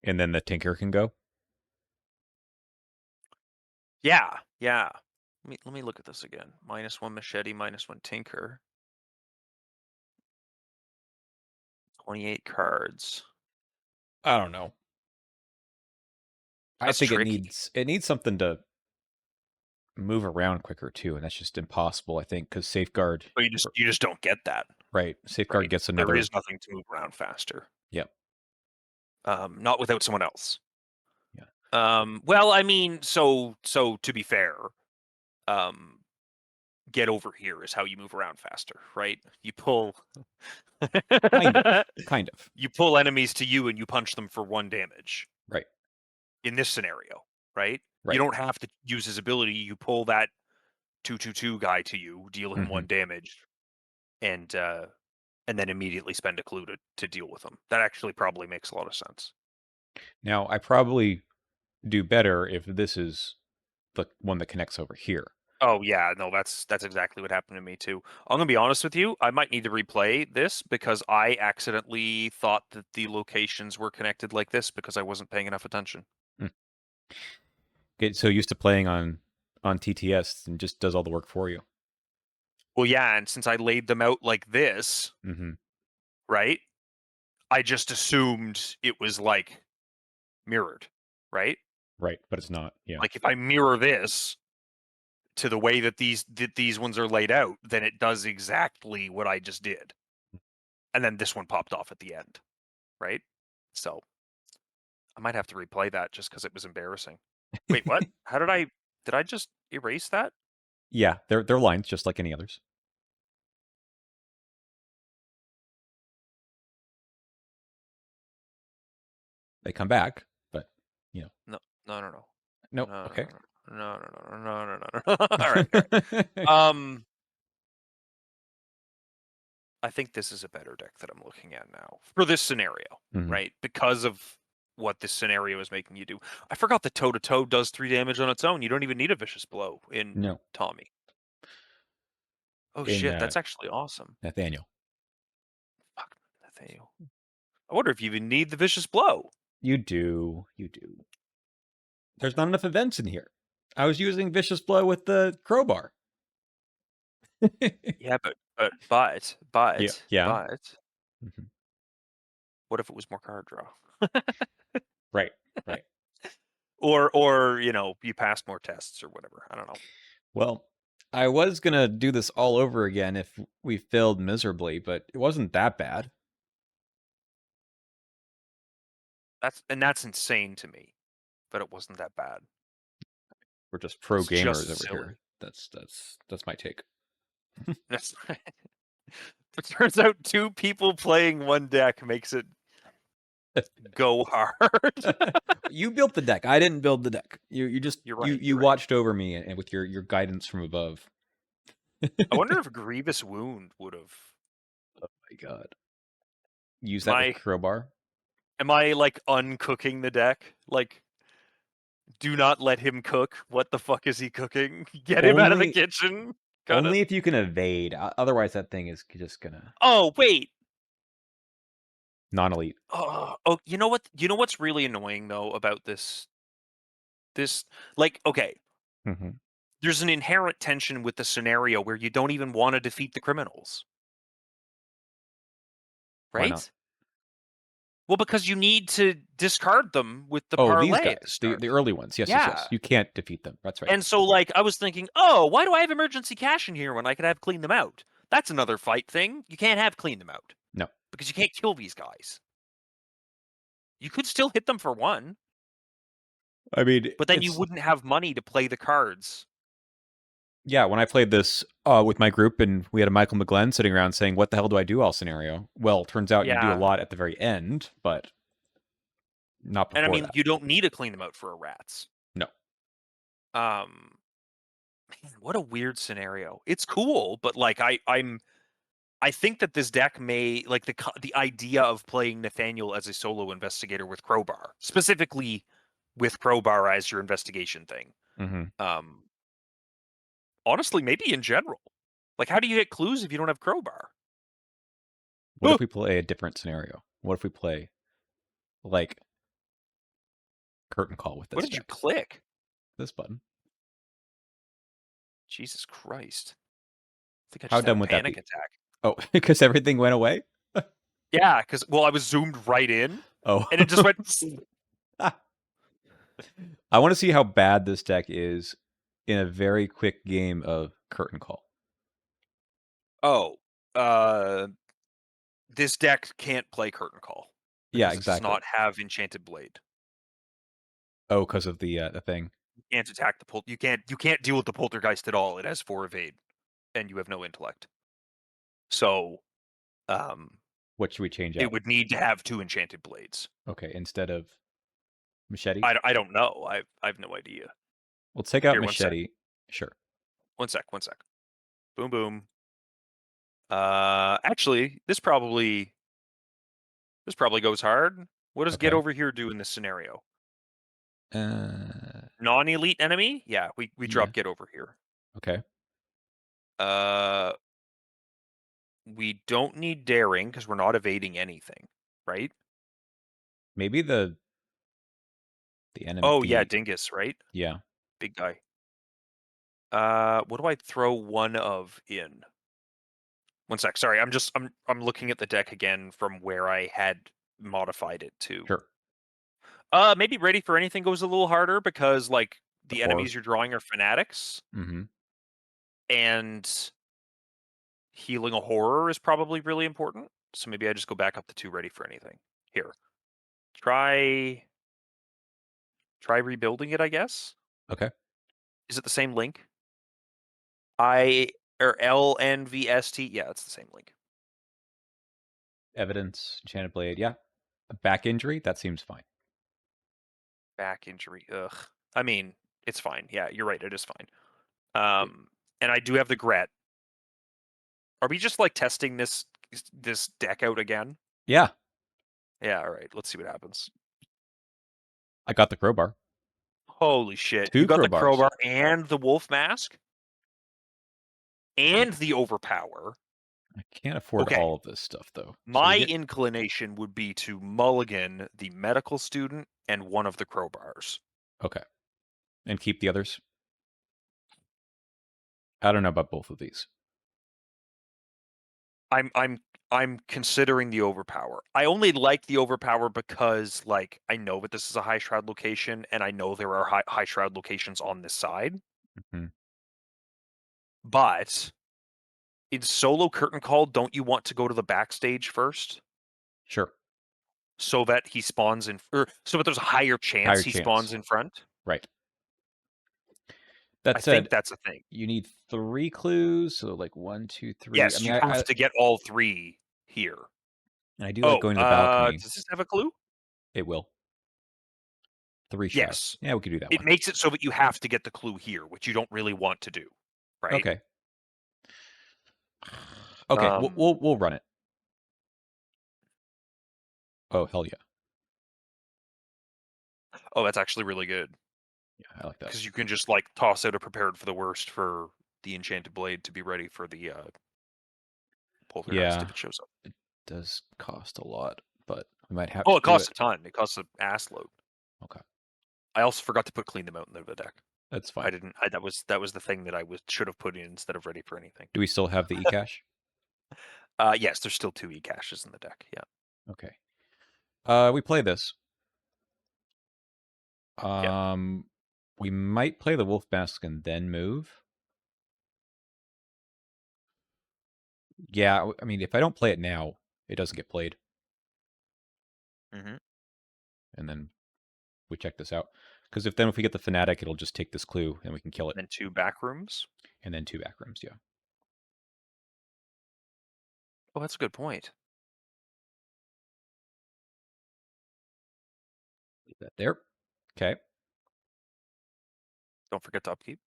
And then the tinker can go. Yeah, yeah. Let me look at this again. -1 machete, -1 tinker. 28 cards. I don't know. I That's think tricky. it needs something to move around quicker too, and that's just impossible. I think because safeguard, But you just don't get that, right? Safeguard right? gets There another. is nothing to move around faster. Yep. Not without someone else. Yeah. Well, I mean, so to be fair, um, get over here is how you move around faster, right? You pull Kind of. Kind of. you pull enemies to you and you punch them for 1 damage Right. in this scenario, right? You Right. don't have to use his ability. You pull that 2/2/2 guy to you, deal him Hmm. 1 damage, and then immediately spend a clue to deal with him. That actually probably makes a lot of sense. Now, I probably do better if this is the one that connects over here. Oh yeah, no, that's exactly what happened to me too. I'm gonna be honest with you. I might need to replay this because I accidentally thought that the locations were connected like this because I wasn't paying enough attention. Mm. Get so used to playing on TTS and just does all the work for you. Well, yeah, and since I laid them out like this, Hmm. right? I just assumed it was like mirrored, right? Right, but it's not. Yeah. Like if I mirror this to the way that these ones are laid out, then it does exactly what I just did. And then this one popped off at the end, right? So I might have to replay that just because it was embarrassing. Wait, what? How did I just erase that? Yeah, they're lines just like any others. They come back, but you know. No, no, no, no, Nope. no, Okay. no, no, no, no, no, no, no, no. All right, all right. I think this is a better deck that I'm looking at now for this scenario, Hmm. right? Because of what this scenario is making you do. I forgot the toe to toe does 3 damage on its own. You don't even need a vicious blow in No, Tommy. Oh in shit, that's actually awesome. Nathaniel. Fuck, Nathaniel. I wonder if you even need the vicious blow. You do. You do. There's not enough events in here. I was using Vicious Blow with the crowbar. Yeah, Yeah. Yeah. but Hmm. what if it was more card draw? Right. Right. Or, you passed more tests or whatever. I don't know. Well, I was gonna do this all over again if we failed miserably, but it wasn't that bad. That's insane to me, but it wasn't that bad. We're just pro It's gamers just over silly. here. That's my take. That's It turns out 2 people playing 1 deck makes it go hard. You built the deck. I didn't build the deck. You just You're you right, you you're right. watched over me and with your guidance from above. I wonder if Grievous Wound would've My God. Use am that with I crowbar. am I, like, uncooking the deck? Like, do not let him cook. What the fuck is he cooking? Get him out of the Only kitchen. Kinda only if you can evade. Otherwise, that thing is just gonna Oh, wait. non-elite. Oh, you know what's really annoying though about this like, okay, Hmm. there's an inherent tension with the scenario where you don't even wanna defeat the criminals, Why not? right? Well, because you need to discard them with the Oh, these parlay at the guys, the start. early ones. Yes, yes, yes. Yeah. You can't defeat them. That's right. And so, like, I was thinking, "Oh, why do I have emergency cash in here when I could have clean them out?" That's another fight thing. You can't have clean them out No, because you can't kill these guys. You could still hit them for 1, I mean but then you it's wouldn't have money to play the cards. yeah. When I played this with my group, and we had a Michael McGlenn sitting around saying, "What the hell do I do?" All scenario. Well, turns out you do a Yeah. lot at the very end, but not And I before mean, that. you don't need to clean them out for a rats. No. Um, man, what a weird scenario. It's cool, but like I think that this deck may like the idea of playing Nathaniel as a solo investigator with Crowbar, specifically with Crowbar as your investigation thing. Hmm. Um, honestly, maybe in general. Like, how do you get clues if you don't have Crowbar? What if we play a different scenario? What if we play like curtain call with What this did you deck? click? This button. Jesus Christ. I think I How just had a dumb would that panic be? attack. Oh, because everything went away. Yeah, because well, I was zoomed right in Oh, and it just went I want to see how bad this deck is in a very quick game of curtain call. Oh, uh, this deck can't play Curtain Call Yeah, because it does exactly. not have Enchanted Blade. Oh, because of the thing. You can't attack the you can't deal with the Poltergeist at all. It has 4 evade. and you have no intellect. So, What should we change it out? would need to have 2 enchanted blades. Okay, instead of machete? I don't know. I have no idea. We'll take out Here, 1 sec. machete. Sure. 1 sec, 1 sec. Boom, boom. Actually, this probably goes hard. What does get Okay. over here do in this scenario? Uh, Non-elite enemy? Yeah, we yeah. drop get over here. Okay. We don't need daring because we're not evading anything, right? Maybe the enemy, Oh yeah, dingus, right? yeah. Big guy. What do I throw one of in? 1 sec. Sorry, I'm looking at the deck again from where I had modified it to. Sure. Maybe ready for anything goes a little harder because like The the horror. enemies you're drawing are fanatics, Mm-hmm. and healing a horror is probably really important. So maybe I just go back up to 2 ready for anything. Here. Try rebuilding it, I guess. Okay. Is it the same link? I or LNVST? Yeah, it's the same link. Evidence, enchanted blade. Yeah. A back injury. That seems fine. Back injury. Ugh. I mean, it's fine. Yeah, you're right. It is fine. It- And I do have the Gret. Are we just like testing this deck out again? yeah. Yeah. All right. Let's see what happens. I got the crowbar. Holy shit! You 2 got the crowbars. crowbar and the wolf mask and the overpower. I can't afford Okay. all of this stuff though. So My we get inclination would be to mulligan the medical student and one of the crowbars. okay, and keep the others. I don't know about both of these. I'm considering the overpower. I only like the overpower because like I know that this is a high shroud location and I know there are high shroud locations on this side. Mm-hmm. But in solo curtain call, don't you want to go to the backstage first Sure. so that he spawns in, or so that there's a higher chance Higher he chance. spawns in front? Right. That I think said, that's a thing. you need 3 clues, so like 1, 2, 3. I Yes, mean, you have to get all 3 here. I do like Oh, going to the balcony. does this have a clue? It will. 3 shroud. Yes. Yeah, we could do that It one. makes it so that you have to get the clue here, which you don't really want to do, right? Okay. Okay, we'll run it. Oh hell yeah, Oh, that's actually really good yeah, I like that. because you can just like toss out a prepared for the worst for the enchanted blade to be ready for the poltergeist Yeah, if it shows up. it does cost a lot, but we might have Oh, to it do costs it. a ton. It costs an ass load. Okay, I also forgot to put clean them out in the deck. that's fine. I didn't. That was the thing that I should have put in instead of ready for anything. Do we still have the e-cache? Yes, there's still 2 e-caches in the deck. Yeah. Okay. We play this. Yeah. We might play the wolf mask and then move. Yeah, I mean, if I don't play it now, it doesn't get played. Mm-hmm. And then we check this out. Because if we get the fanatic, it'll just take this clue and we can kill it. Then 2 back rooms. And then 2 back rooms, yeah. Oh, that's a good point. Leave that there. Okay. Don't forget to upkeep.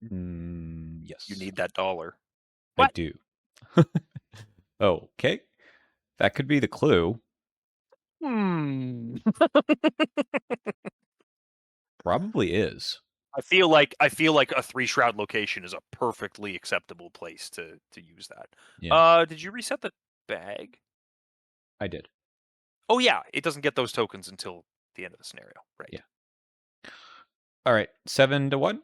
Yes. You need that dollar. I What? do. Okay. That could be the clue. Hmm. Probably is. I feel like a 3 shroud location is a perfectly acceptable place to use that. Yeah. Did you reset the bag? I did. Oh yeah, it doesn't get those tokens until the end of the scenario, right? Yeah. All right. 7 to 1?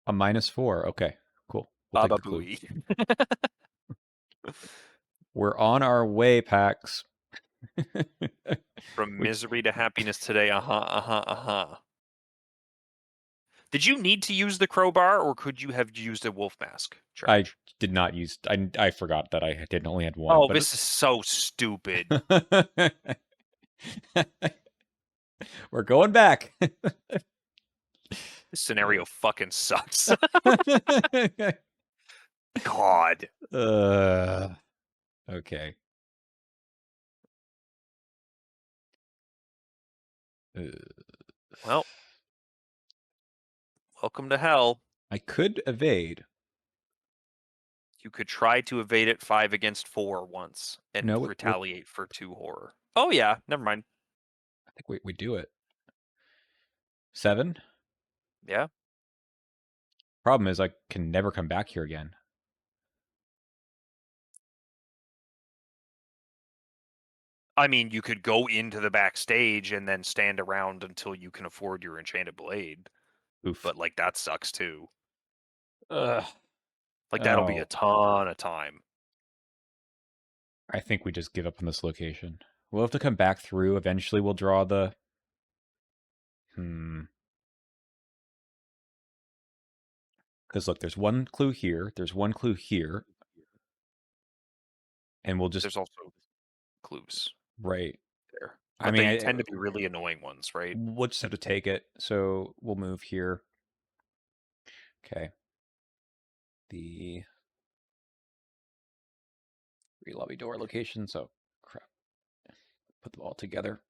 A -4. Okay. Cool. We'll take the clue. Bababooey. We're on our way, Pax. From We- misery to happiness today. Did you need to use the crowbar, or could you have used a wolf mask I charge? did not use. I forgot that I didn't only had one. Oh, But this is so stupid. we're going back. This scenario fucking sucks. God. uh, okay. Uh, Well, welcome to hell. I could evade. You could try to evade it 5 against 4 once and No, retaliate for 2 horror. Oh yeah, never mind. I think we do it. 7. Yeah. Problem is, I can never come back here again. I mean, you could go into the backstage and then stand around until you can afford your enchanted blade, Oof. but like that sucks too. Ugh. Like that'll be a Oh, ton of time. I think we just give up on this location. We'll have to come back through. Eventually, we'll draw the. Because look, there's one clue here. There's one clue here, and we'll just There's also clues right. there, I but mean, they tend to be really annoying ones, right? we'll just have to take it. So we'll move here. Okay. The lobby door location. So crap. Put them all together.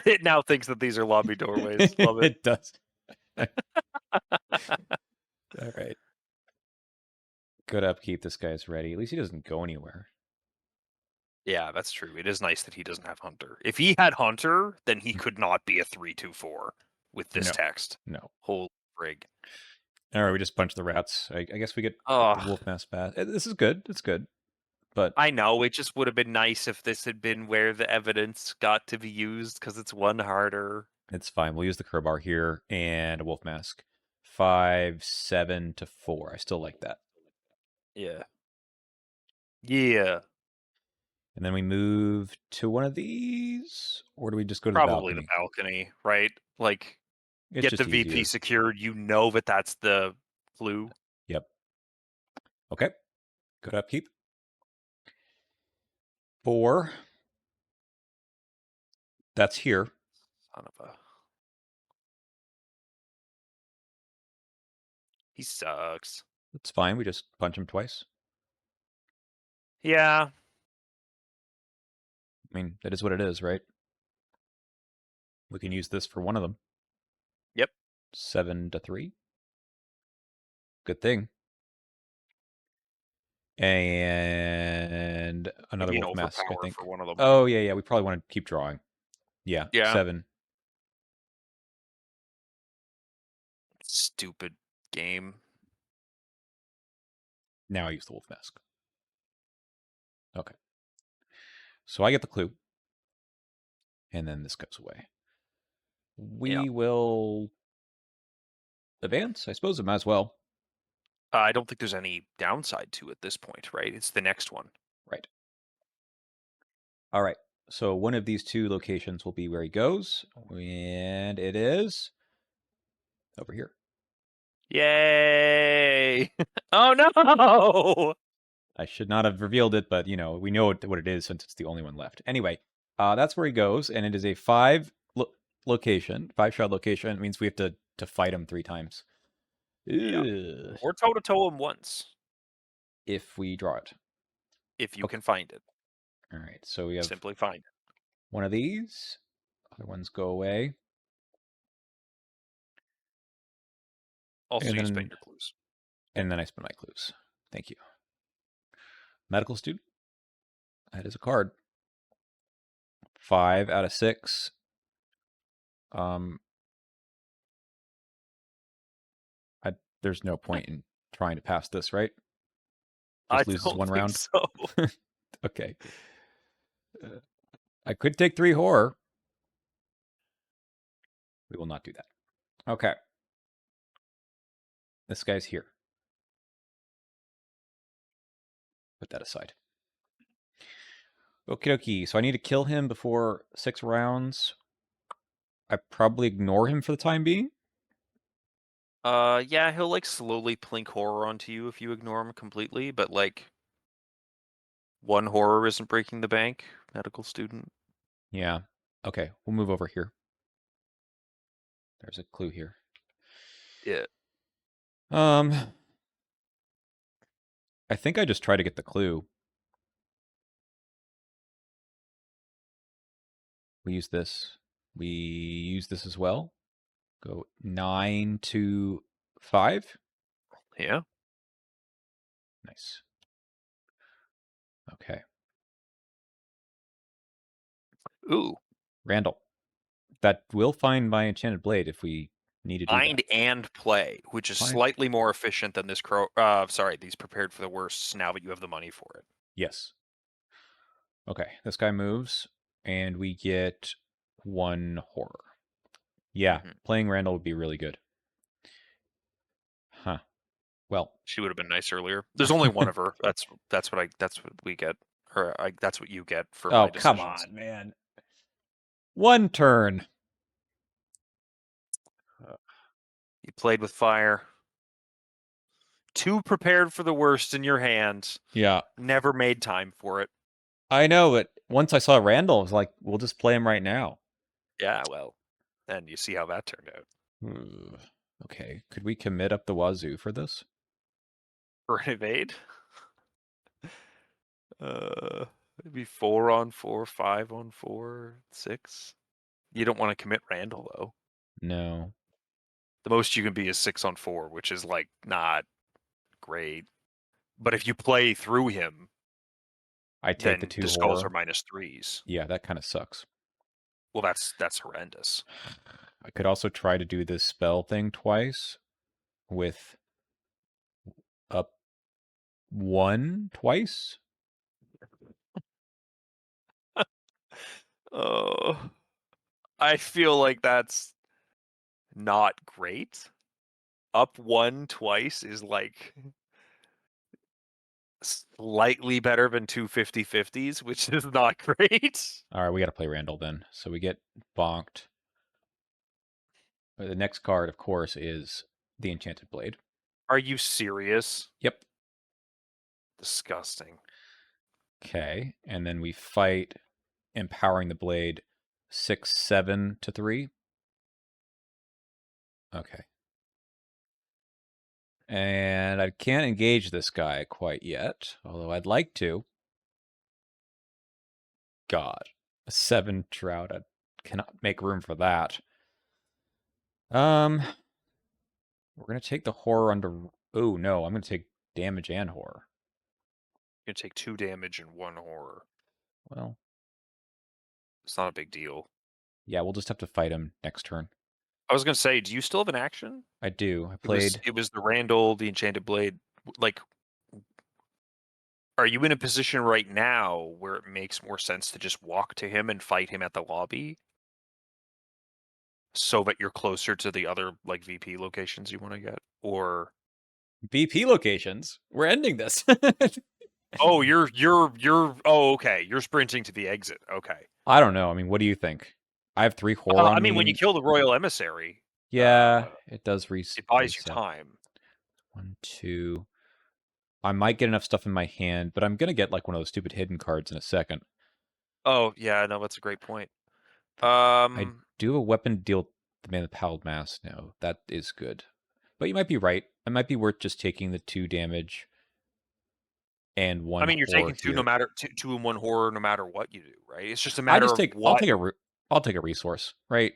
It now thinks that these are lobby doorways. Love it. It does. All right. Good upkeep. This guy's ready. At least he doesn't go anywhere. Yeah, that's true. It is nice that he doesn't have Hunter. If he had Hunter, then he could not be a 3/2/4 with this No. text. No. Holy frig. All right. We just punch the rats. I guess we get the Oh, wolf mask back. This is good. It's good. But I know. It just would have been nice if this had been where the evidence got to be used because it's one harder. it's fine. We'll use the crowbar here and a wolf mask. 5, 7 to 4. I still like that. Yeah. Yeah. And then we move to one of these, or do we just go to the Probably the balcony? balcony, right? Like, It's get the just VP easier. secured. You know that that's the clue. Yep. Okay. Good upkeep. 4. That's here. Son of a. He sucks. That's fine. We just punch him twice. Yeah. I mean, that is what it is, right? We can use this for one of them. Yep. 7 to 3. Good thing. And another Maybe an wolf mask, I overpower think. for one of them. Oh, yeah, yeah. We probably want to keep drawing. Yeah, Yeah. 7. Stupid game. Now I use the wolf mask. Okay. So I get the clue. And then this goes away. Yeah. We will advance. I suppose it might as well. I don't think there's any downside to it at this point, right? It's the next one. Right. All right. So one of these two locations will be where he goes. And it is over here. Yay! Oh no! I should not have revealed it, but we know what it is since it's the only one left. Anyway, that's where he goes, and it is a 5 location, 5-shot location. It means we have to fight him 3 times. Yeah. Ugh. Or toe to toe him once, If we draw it. if you Okay. can find it. All right. So we have Simply find it. one of these. Other ones go away. Also, And you spend then your clues. I spend my clues. Thank you. Medical student. That is a card. 5 out of 6. Um, there's no point in trying to pass this, right? I Just loses don't one think round. so. Okay. I could take 3 horror. We will not do that. Okay. This guy's here. Put that aside. Okie dokie. So I need to kill him before 6 rounds. I probably ignore him for the time being. Yeah, he'll like slowly plink horror onto you if you ignore him completely, but like one horror isn't breaking the bank. Medical student. Yeah. Okay. We'll move over here. There's a clue here. Yeah. I think I just try to get the clue. We use this. We use this as well. Go 9 to 5. Yeah. Nice. Okay. Ooh. Randall. That will find my enchanted blade if we need to do Find that. and play, which is Find. slightly more efficient than this these prepared for the worst now that you have the money for it. Yes. Okay. This guy moves, and we get 1 horror. Yeah, playing Randall would be really good. Huh. Well, She would have been nice earlier. There's only one of her. That's what we get. Or that's what you get for my oh, come decisions. on, man. 1 turn. You played with fire. 2 prepared for the worst in your hands. Yeah. Never made time for it. I know, but once I saw Randall, I was like, we'll just play him right now. Yeah, well, then you see how that turned out. Okay. Could we commit up the wazoo for this? For an evade? Maybe 4 on 4, 5 on 4, 6. You don't want to commit Randall though. No. The most you can be is 6 on 4, which is like not great. But if you play through him, I take the then 2 the skulls are horror. -3s. Yeah, that kind of sucks. Well, that's horrendous. I could also try to do this spell thing twice with up 1 twice. Oh, I feel like that's not great. Up 1 twice is like slightly better than 2 50/50s, which is not great. All right, we got to play Randall then. So we get bonked. The next card, of course, is the Enchanted Blade. Are you serious? Yep. Disgusting. Okay, and then we fight empowering the blade 6, 7 to 3. Okay. And I can't engage this guy quite yet, although I'd like to. God, a 7 Trout. I cannot make room for that. We're gonna take the horror under. Oh no, I'm gonna take damage and horror. You're gonna take 2 damage and 1 horror. Well, It's not a big deal. yeah, we'll just have to fight him next turn. I was gonna say, do you still have an action? I do. I It was played. it was the Randall, the Enchanted Blade. Like, are you in a position right now where it makes more sense to just walk to him and fight him at the lobby, so that you're closer to the other like VP locations you want to get? Or BP locations. We're ending this. oh, oh, okay, you're sprinting to the exit. Okay. I don't know. I mean, what do you think? I have 3 horror on I mean, when you me. kill the Royal Emissary, Yeah, it does it buys you reset. time. 1, 2. I might get enough stuff in my hand, but I'm gonna get like one of those stupid hidden cards in a second. Oh yeah, no, that's a great point. I do a weapon deal the man with pallid mass now. That is good. But you might be right. It might be worth just taking the 2 damage and 1 I mean, you're horror taking 2 no here. matter 2 and 1 horror no matter what you do, right? It's just a I matter just of take. what. I'll take a resource, right?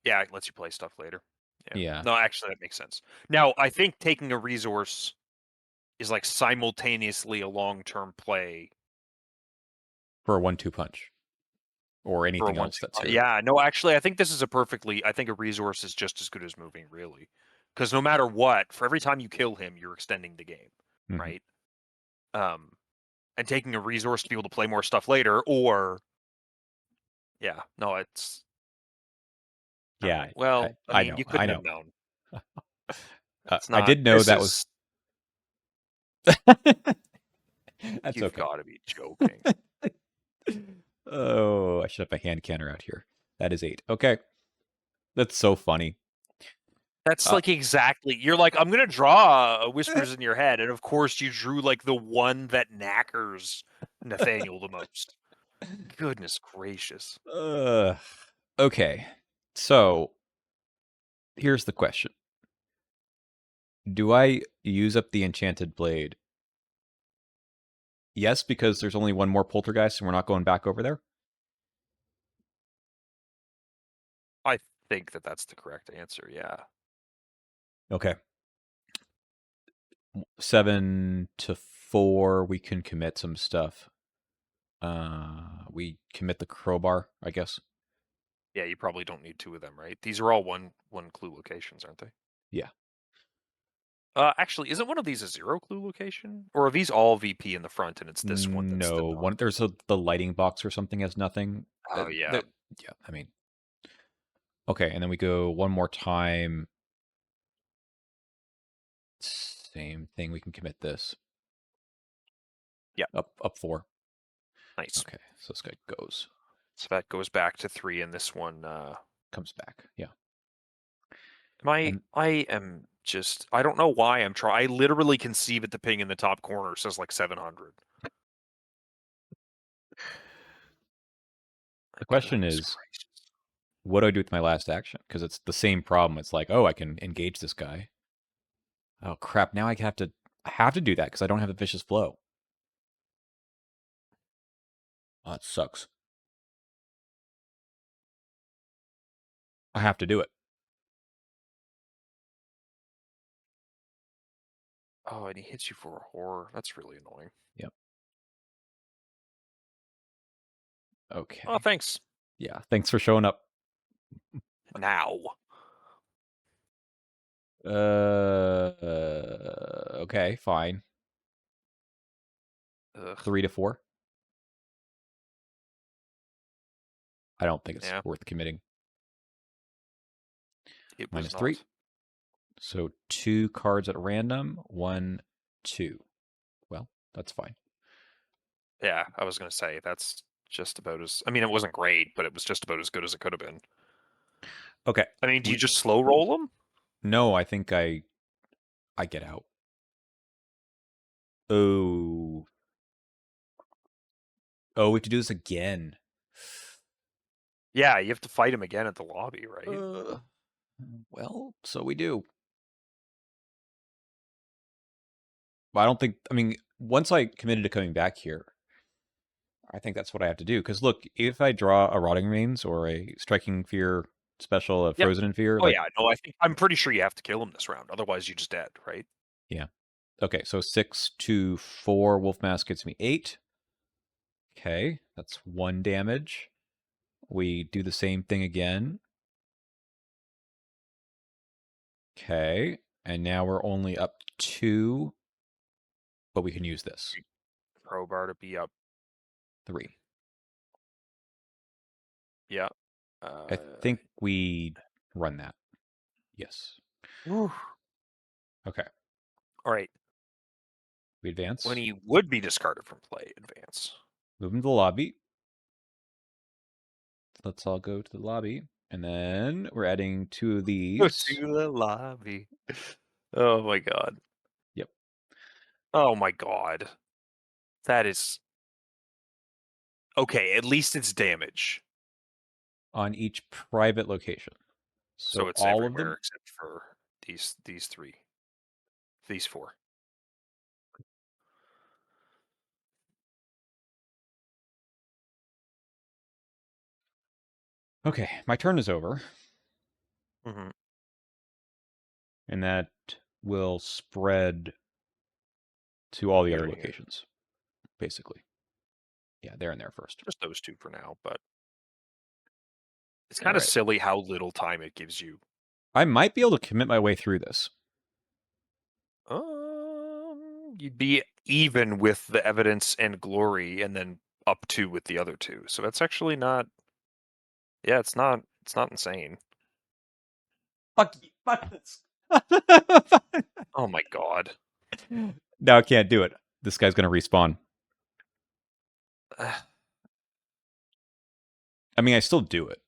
Yeah, it lets you play stuff later. Yeah. Yeah. No, actually, that makes sense. Now, I think taking a resource is like simultaneously a long-term play For a 1-2 punch or for a anything else 1/2. that's here. Yeah, no, actually, I think this is a perfectly. I think a resource is just as good as moving, really, because no matter what, for every time you kill him, you're extending the game, Mhm. right? And taking a resource to be able to play more stuff later, or yeah, no, it's all Yeah, right. Well, I I mean, know. you I couldn't have know. known. It's I not. did know This that was. is. That's You've okay. got to be joking. Oh, I should have a hand canner out here. That is 8. Okay. That's so funny. That's like exactly. You're like, I'm gonna draw a whispers in your head, and of course you drew like the one that knackers Nathaniel the most. Goodness gracious. Okay. So here's the question. Do I use up the enchanted blade? Yes, because there's only one more poltergeist and we're not going back over there. I think that that's the correct answer. Yeah. Okay. 7 to 4, we can commit some stuff. We commit the crowbar, I guess. Yeah, you probably don't need two of them, right? These are all one clue locations, aren't they? Yeah. Actually, isn't one of these a 0 clue location? Or are these all VP in the front and it's this one that's the No, one there's the lighting box or something has nothing. Oh yeah. Yeah, I mean. Okay, and then we go one more time. Same thing. We can commit this. Yeah. Up 4. Nice. Okay, so this guy goes. So that goes back to 3 and this one Comes back. Yeah. I And am just I don't know why I'm trying. I literally can see that the ping in the top corner says like 700. the question Goodness is, gracious. what do I do with my last action? Because it's the same problem. It's like, oh, I can engage this guy. Oh crap! Now I have to do that because I don't have a vicious flow. Oh, it sucks. I have to do it. Oh, and he hits you for a horror. That's really annoying. Yep. Oh, Okay. thanks. Yeah. Thanks for showing up. Now. Okay. Fine. Ugh. 3 to 4. I don't think it's Yeah, worth committing. it was -3. not. So 2 cards at random. 1, 2. Well, that's fine. Yeah, I was gonna say that's just about as. I mean, it wasn't great, but it was just about as good as it could have been. Okay. I mean, do you just slow roll them? No, I think I get out. Oh. Oh, we have to do this again. Yeah, you have to fight him again at the lobby, right? Well, so we do. But I don't think. I mean, once I committed to coming back here, I think that's what I have to do. Because look, if I draw a Rotting Remains or a Striking Fear special, a Yeah. Frozen in Fear, Oh like yeah, no, I'm pretty sure you have to kill him this round, otherwise you're just dead, right? yeah. Okay, so 6 to 4 Wolf Mask gets me 8. Okay, that's 1 damage. We do the same thing again. Okay, and now we're only up 2, but we can use this. Crowbar to be up 3. Yeah. I think we run that. Yes. Whew. Okay. All right. We When advance. he would be discarded from play, advance. Move him to the lobby. Let's all go to the lobby. And then we're adding 2 of Go these. to the lobby. Oh my god. Yep. Oh my god. That is okay. At least it's damage, On each private location. so So it's all of everywhere them. except for these 3, these 4. Okay, my turn is over. Mm-hmm. And that will spread to all the other Yeah, yeah. locations, basically. Yeah, they're in there first. Just those 2 for now, but it's All kind of right. silly how little time it gives you. I might be able to commit my way through this. You'd be even with the evidence and glory, and then up 2 with the other 2. So that's actually not. Yeah, it's not. It's not insane. Fuck you. Fuck this. Oh my god. Now I can't do it. This guy's going to respawn. I mean, I still do it.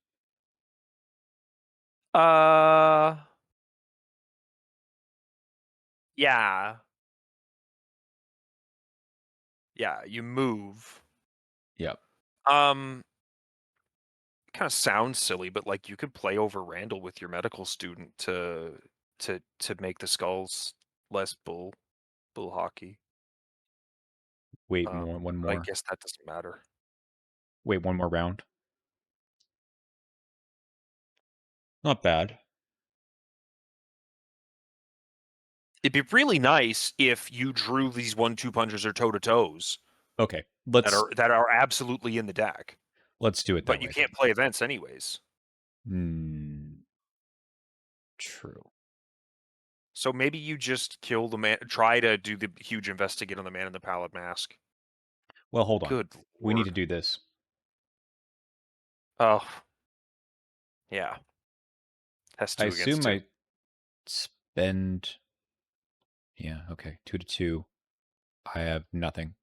Uh. Yeah. Yeah. You move. Yep. Um. kind of sounds silly, but like you could play over Randall with your medical student to make the skulls less bull hockey. Wait, one I more. guess that doesn't matter. Wait, one more round. Not bad. It'd be really nice if you drew these 1-2 punches or toe-to-toes Okay, that are absolutely in the deck. let's do it that But you way can't play events anyways. then. True. So maybe you just kill the man, try to do the huge investigate on the man in the pallid mask. Well, hold on. Good We need to lord. do this. Oh, yeah. Has I 2 assume against 2. I spend. Yeah, okay. 2 to 2. I have nothing.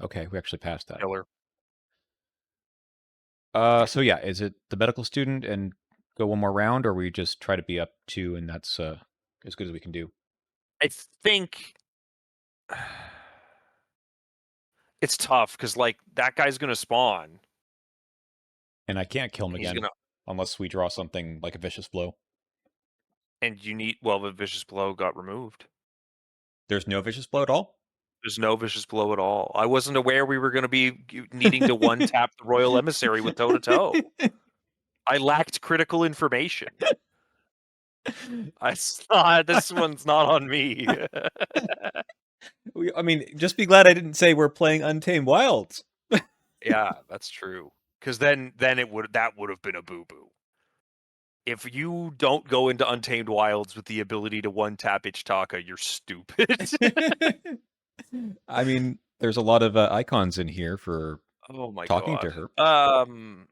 Okay, we actually passed that. Killer. So yeah, is it the medical student and go one more round, or we just try to be up 2 and that's as good as we can do? I think it's tough because like that guy's gonna spawn And I can't kill him and he's again gonna unless we draw something like a vicious blow. and you need well the vicious blow got removed. There's no vicious blow at all? There's no vicious blow at all. I wasn't aware we were gonna be needing to one tap the royal emissary with toe to toe. I lacked critical information. I saw this one's not on me. I mean, just be glad I didn't say we're playing Untamed Wilds. Yeah, that's true. Because then that would have been a boo boo. If you don't go into Untamed Wilds with the ability to one tap Ichtaka, you're stupid. I mean, there's a lot of icons in here for Oh my talking to god. her. Um,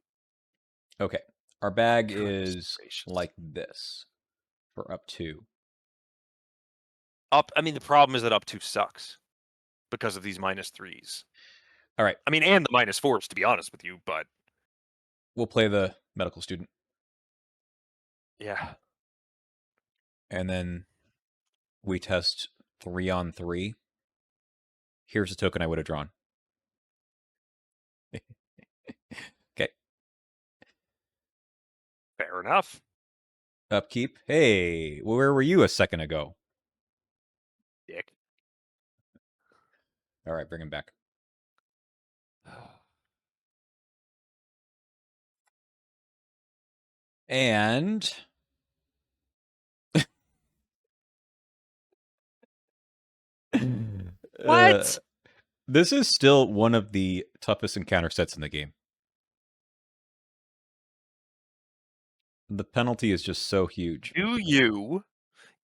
Okay, our bag goodness is gracious. like this for up 2. I mean, the problem is that up 2 sucks because of these -3s. All right, I mean, and the -4s, to be honest with you, but we'll play the medical student. yeah. And then we test 3 on 3. Here's a token I would have drawn. Okay. Fair enough. Upkeep. Hey, where were you a second ago? Dick. All right, bring him back. And What? this is still one of the toughest encounter sets in the game. The penalty is just so huge.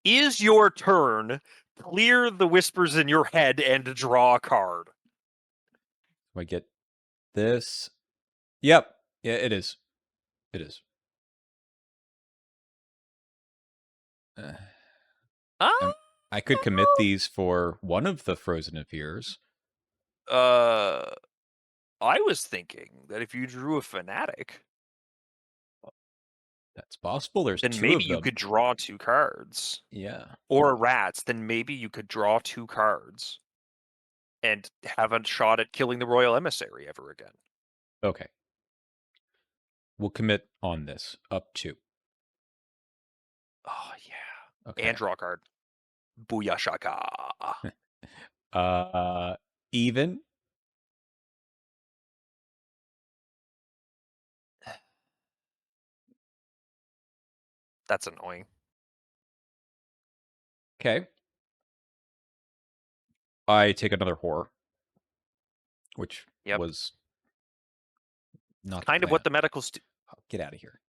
Is your turn, clear the whispers in your head and draw a card? Do I get this? Yep. Yeah, it is. It is. Ah, I could commit these for one of the Frozen Appears. I was thinking that if you drew a fanatic, That's possible. There's then 2 maybe of you them. could draw 2 cards. Yeah. Or a rats, then maybe you could draw 2 cards and have a shot at killing the royal emissary ever again. Okay. We'll commit on this. Up 2. Oh yeah. Okay. And draw a card. Booyashaka. Even. That's annoying. Okay. I take another horror, which Yep. was not the Kind of plan. what the medical Oh, get out of here.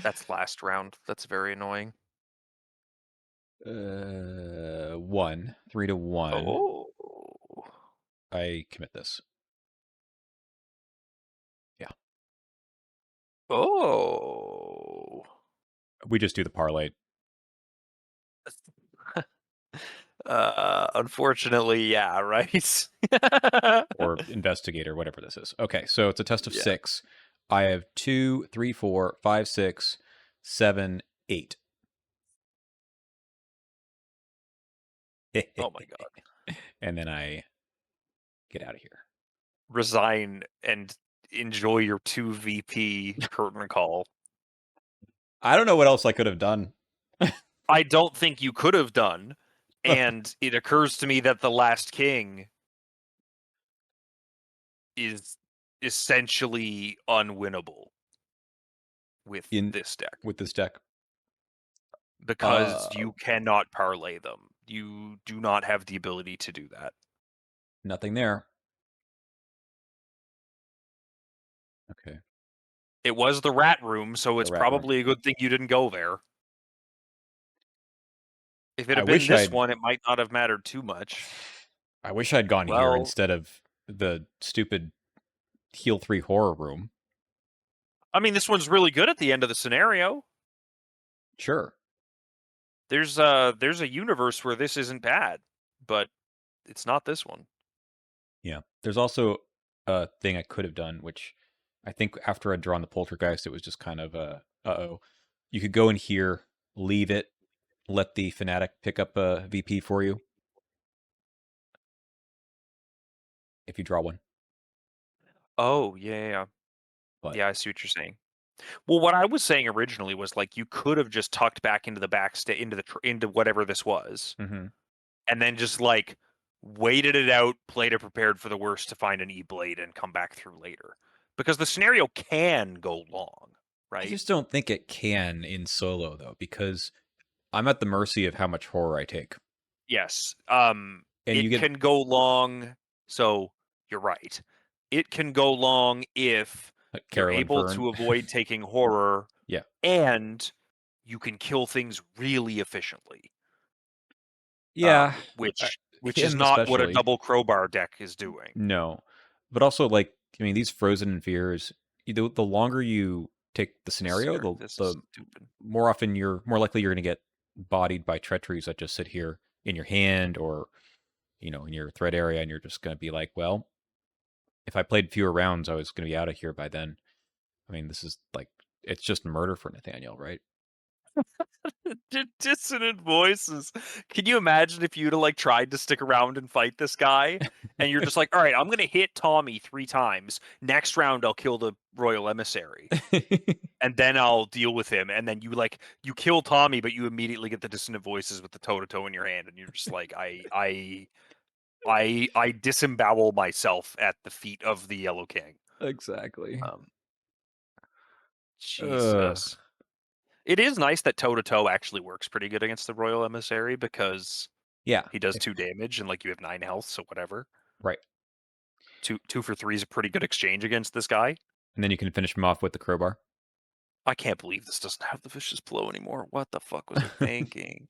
That's last round. That's very annoying. 1. 3 to 1. Oh. I commit this. Yeah. Oh. We just do the parlay. Unfortunately, yeah, right? Or investigator, whatever this is. Okay, so it's a test of Yeah. 6. I have 2, 3, 4, 5, 6, 7, 8. Oh my god. And then I get out of here. resign and enjoy your 2 VP curtain call. I don't know what else I could have done. I don't think you could have done, and it occurs to me that the Last King is essentially unwinnable with In this deck with this deck. because Uh, you cannot parlay them. You do not have the ability to do that. Nothing there. Okay, It was the rat room, so the it's rat room. probably a good thing you didn't go there. If it I had been wish this I'd one, it might not have mattered too much. I wish I'd gone here Well, instead of the stupid heal 3 horror room. I mean, this one's really good at the end of the scenario. Sure. There's a universe where this isn't bad, but it's not this one. Yeah. There's also a thing I could have done, which I think after I'd drawn the poltergeist, it was just kind of uh-oh. You could go in here, leave it, let the fanatic pick up a VP for you if you draw one. Oh, yeah, yeah, yeah. But Yeah, I see what you're saying. Well, what I was saying originally was like you could have just tucked back into the backstay into whatever this was, mm-hmm. and then just like waited it out, played it prepared for the worst to find an E-blade and come back through later. Because the scenario can go long, I right? just don't think it can in solo though, because I'm at the mercy of how much horror I take. Yes. And you It get can go long, so you're right. It can go long if you're Carolyn able Fern. to avoid taking horror Yeah. and you can kill things really efficiently. Yeah. Which is Him not what a especially. double crowbar deck is doing. No. But also, like, I mean, these Frozen in Fears, the longer you take the scenario, This the is stupid. more often more likely you're going to get bodied by treacheries that just sit here in your hand or, in your threat area. And you're just going to be like, well, if I played fewer rounds, I was going to be out of here by then. I mean, this is like, it's just murder for Nathaniel, right? Dissonant voices. Can you imagine if you'd have like tried to stick around and fight this guy, and you're just like, all right, I'm gonna hit Tommy 3 times. Next round, I'll kill the royal emissary, and then I'll deal with him. And then you kill Tommy, but you immediately get the dissonant voices with the toe to toe in your hand, and you're just like, I disembowel myself at the feet of the Yellow King. Exactly. Um, Uh, Jesus. It is nice that toe to toe actually works pretty good against the royal emissary because yeah. he does 2 damage, and like you have 9 health, so whatever. Right. Two for 3 is a pretty good exchange against this guy. And then you can finish him off with the crowbar. I can't believe this doesn't have the vicious blow anymore. What the fuck was I thinking?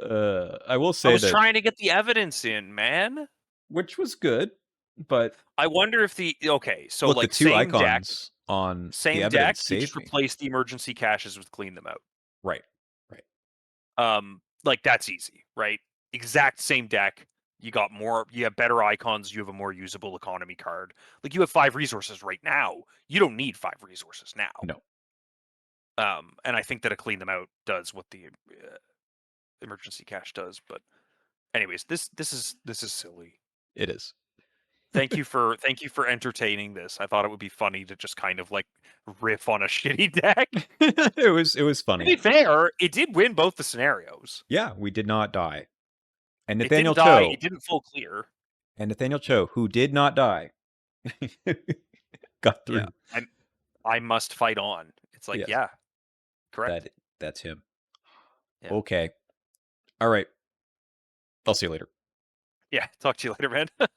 I will I say was that, trying to get the evidence in, man. which was good, but I wonder if so look, the like two icons on the same deck, evidence you just saved me. replace the emergency caches with clean them out. Right. Right. Like that's easy, right? Exact same deck. You have better icons, you have a more usable economy card. Like you have 5 resources right now. You don't need 5 resources now. No, And I think that a clean them out does what the emergency cache does. But anyways, this is silly. it is. Thank you for entertaining this. I thought it would be funny to just kind of like riff on a shitty deck. It was To funny. be fair, it did win both the scenarios. Yeah, we did not die. And It didn't Nathaniel die. Cho, It didn't full clear. who did not die, got Yeah, through. I must fight on. It's like, Yes, yeah, correct. that's him. Yeah. Okay. All right. I'll see you later. Yeah. Talk to you later, man.